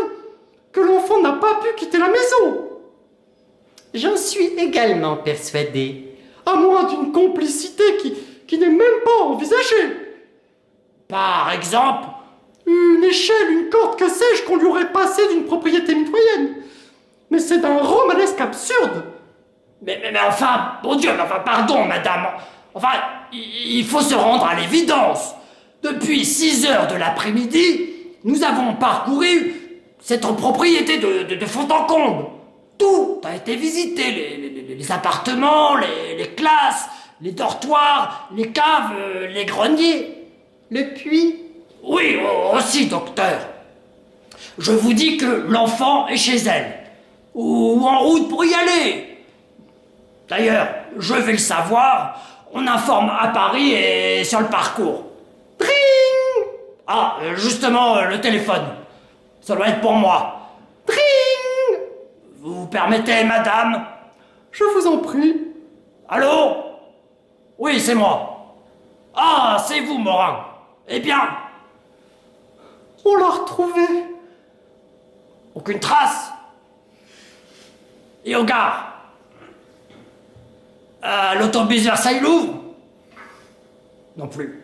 que l'enfant n'a pas pu quitter la maison. J'en suis également persuadée. À moins d'une complicité qui n'est même pas envisagée. par exemple, Une échelle, une corde, que sais-je, qu'on lui aurait passée d'une propriété mitoyenne. Mais c'est d'un romanesque absurde. mais enfin, bon Dieu, mais enfin, pardon, madame. Enfin, il faut se rendre à l'évidence. Depuis 6 heures de l'après-midi, nous avons parcouru cette propriété de fond en comble. Tout a été visité, les appartements, les classes, les dortoirs, les caves, les greniers. Le puits? Oui, aussi, docteur. Je vous dis que l'enfant est chez elle, ou en route pour y aller. D'ailleurs, je vais le savoir, on informe à Paris et sur le parcours. Dring! Ah, justement, le téléphone. Ça doit être pour moi. Dring! Vous permettez, madame? Je vous en prie. Allô? Oui, c'est moi. Ah, c'est vous, Morin. Eh bien, On l'a retrouvé. aucune trace. Et au gare? L'autobus Versailles-Louvre? Non plus.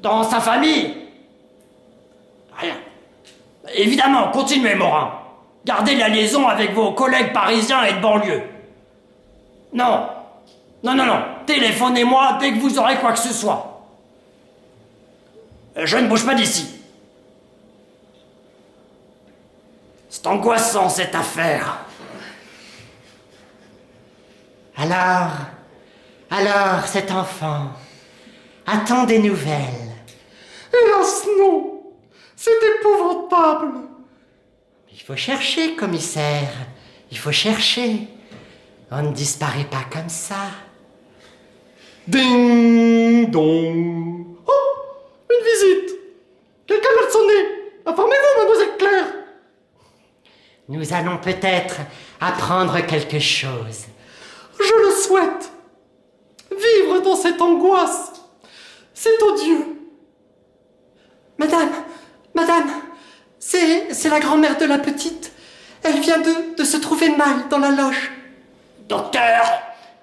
Dans sa famille? Rien. Évidemment, continuez, Morin. Gardez la liaison avec vos collègues parisiens et de banlieue. Non. Non, non, non. Téléphonez-moi dès que vous aurez quoi que ce soit. Je ne bouge pas d'ici. C'est angoissant, cette affaire. Alors, cet enfant attend des nouvelles. Hélas, non. C'est épouvantable. Il faut chercher, commissaire. Il faut chercher. On ne disparaît pas comme ça. Ding dong. Oh, une visite. Quelqu'un vient de sonner. Informez-vous, mademoiselle Claire. Nous allons peut-être apprendre quelque chose. Je le souhaite. Vivre dans cette angoisse, c'est odieux. Madame, c'est la grand-mère de la petite. Elle vient de se trouver mal dans la loge. Docteur!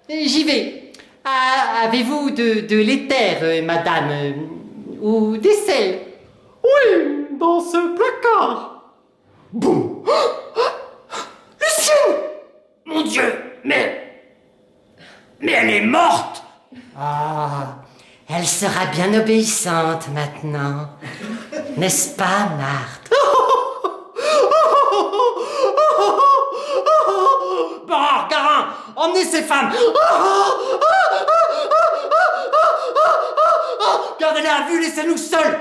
J'y vais. Avez-vous de l'éther, madame, ou des sels? Oui, dans ce placard. Boum. Lucienne! Mon Dieu! Mais elle est morte! Ah, elle sera bien obéissante maintenant. N'est-ce pas, Marthe? Barard, Garin, emmenez ces femmes! Gardez-les à vue, laissez-nous seuls!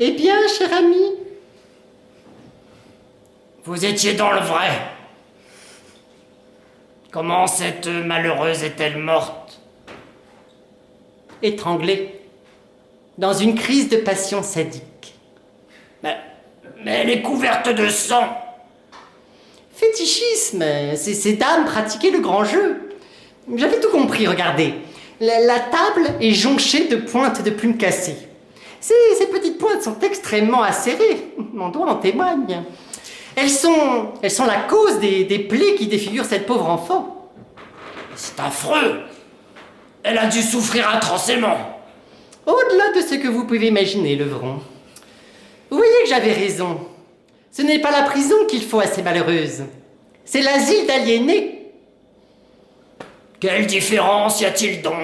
Eh bien, cher ami, Vous étiez dans le vrai. Comment cette malheureuse est-elle morte? Étranglée. Dans une crise de passion sadique. Mais elle est couverte de sang! Fétichisme, ces dames pratiquaient le grand jeu. J'avais tout compris, regardez. La table est jonchée de pointes de plumes cassées. Ces petites pointes sont extrêmement acérées, mon doigt en témoigne. Elles sont la cause des plaies qui défigurent cette pauvre enfant. C'est affreux! Elle a dû souffrir atrocement! Au-delà de ce que vous pouvez imaginer, Levron. Vous voyez que j'avais raison. Ce n'est pas la prison qu'il faut à ces malheureuses. C'est l'asile d'aliénés. Quelle différence y a-t-il donc?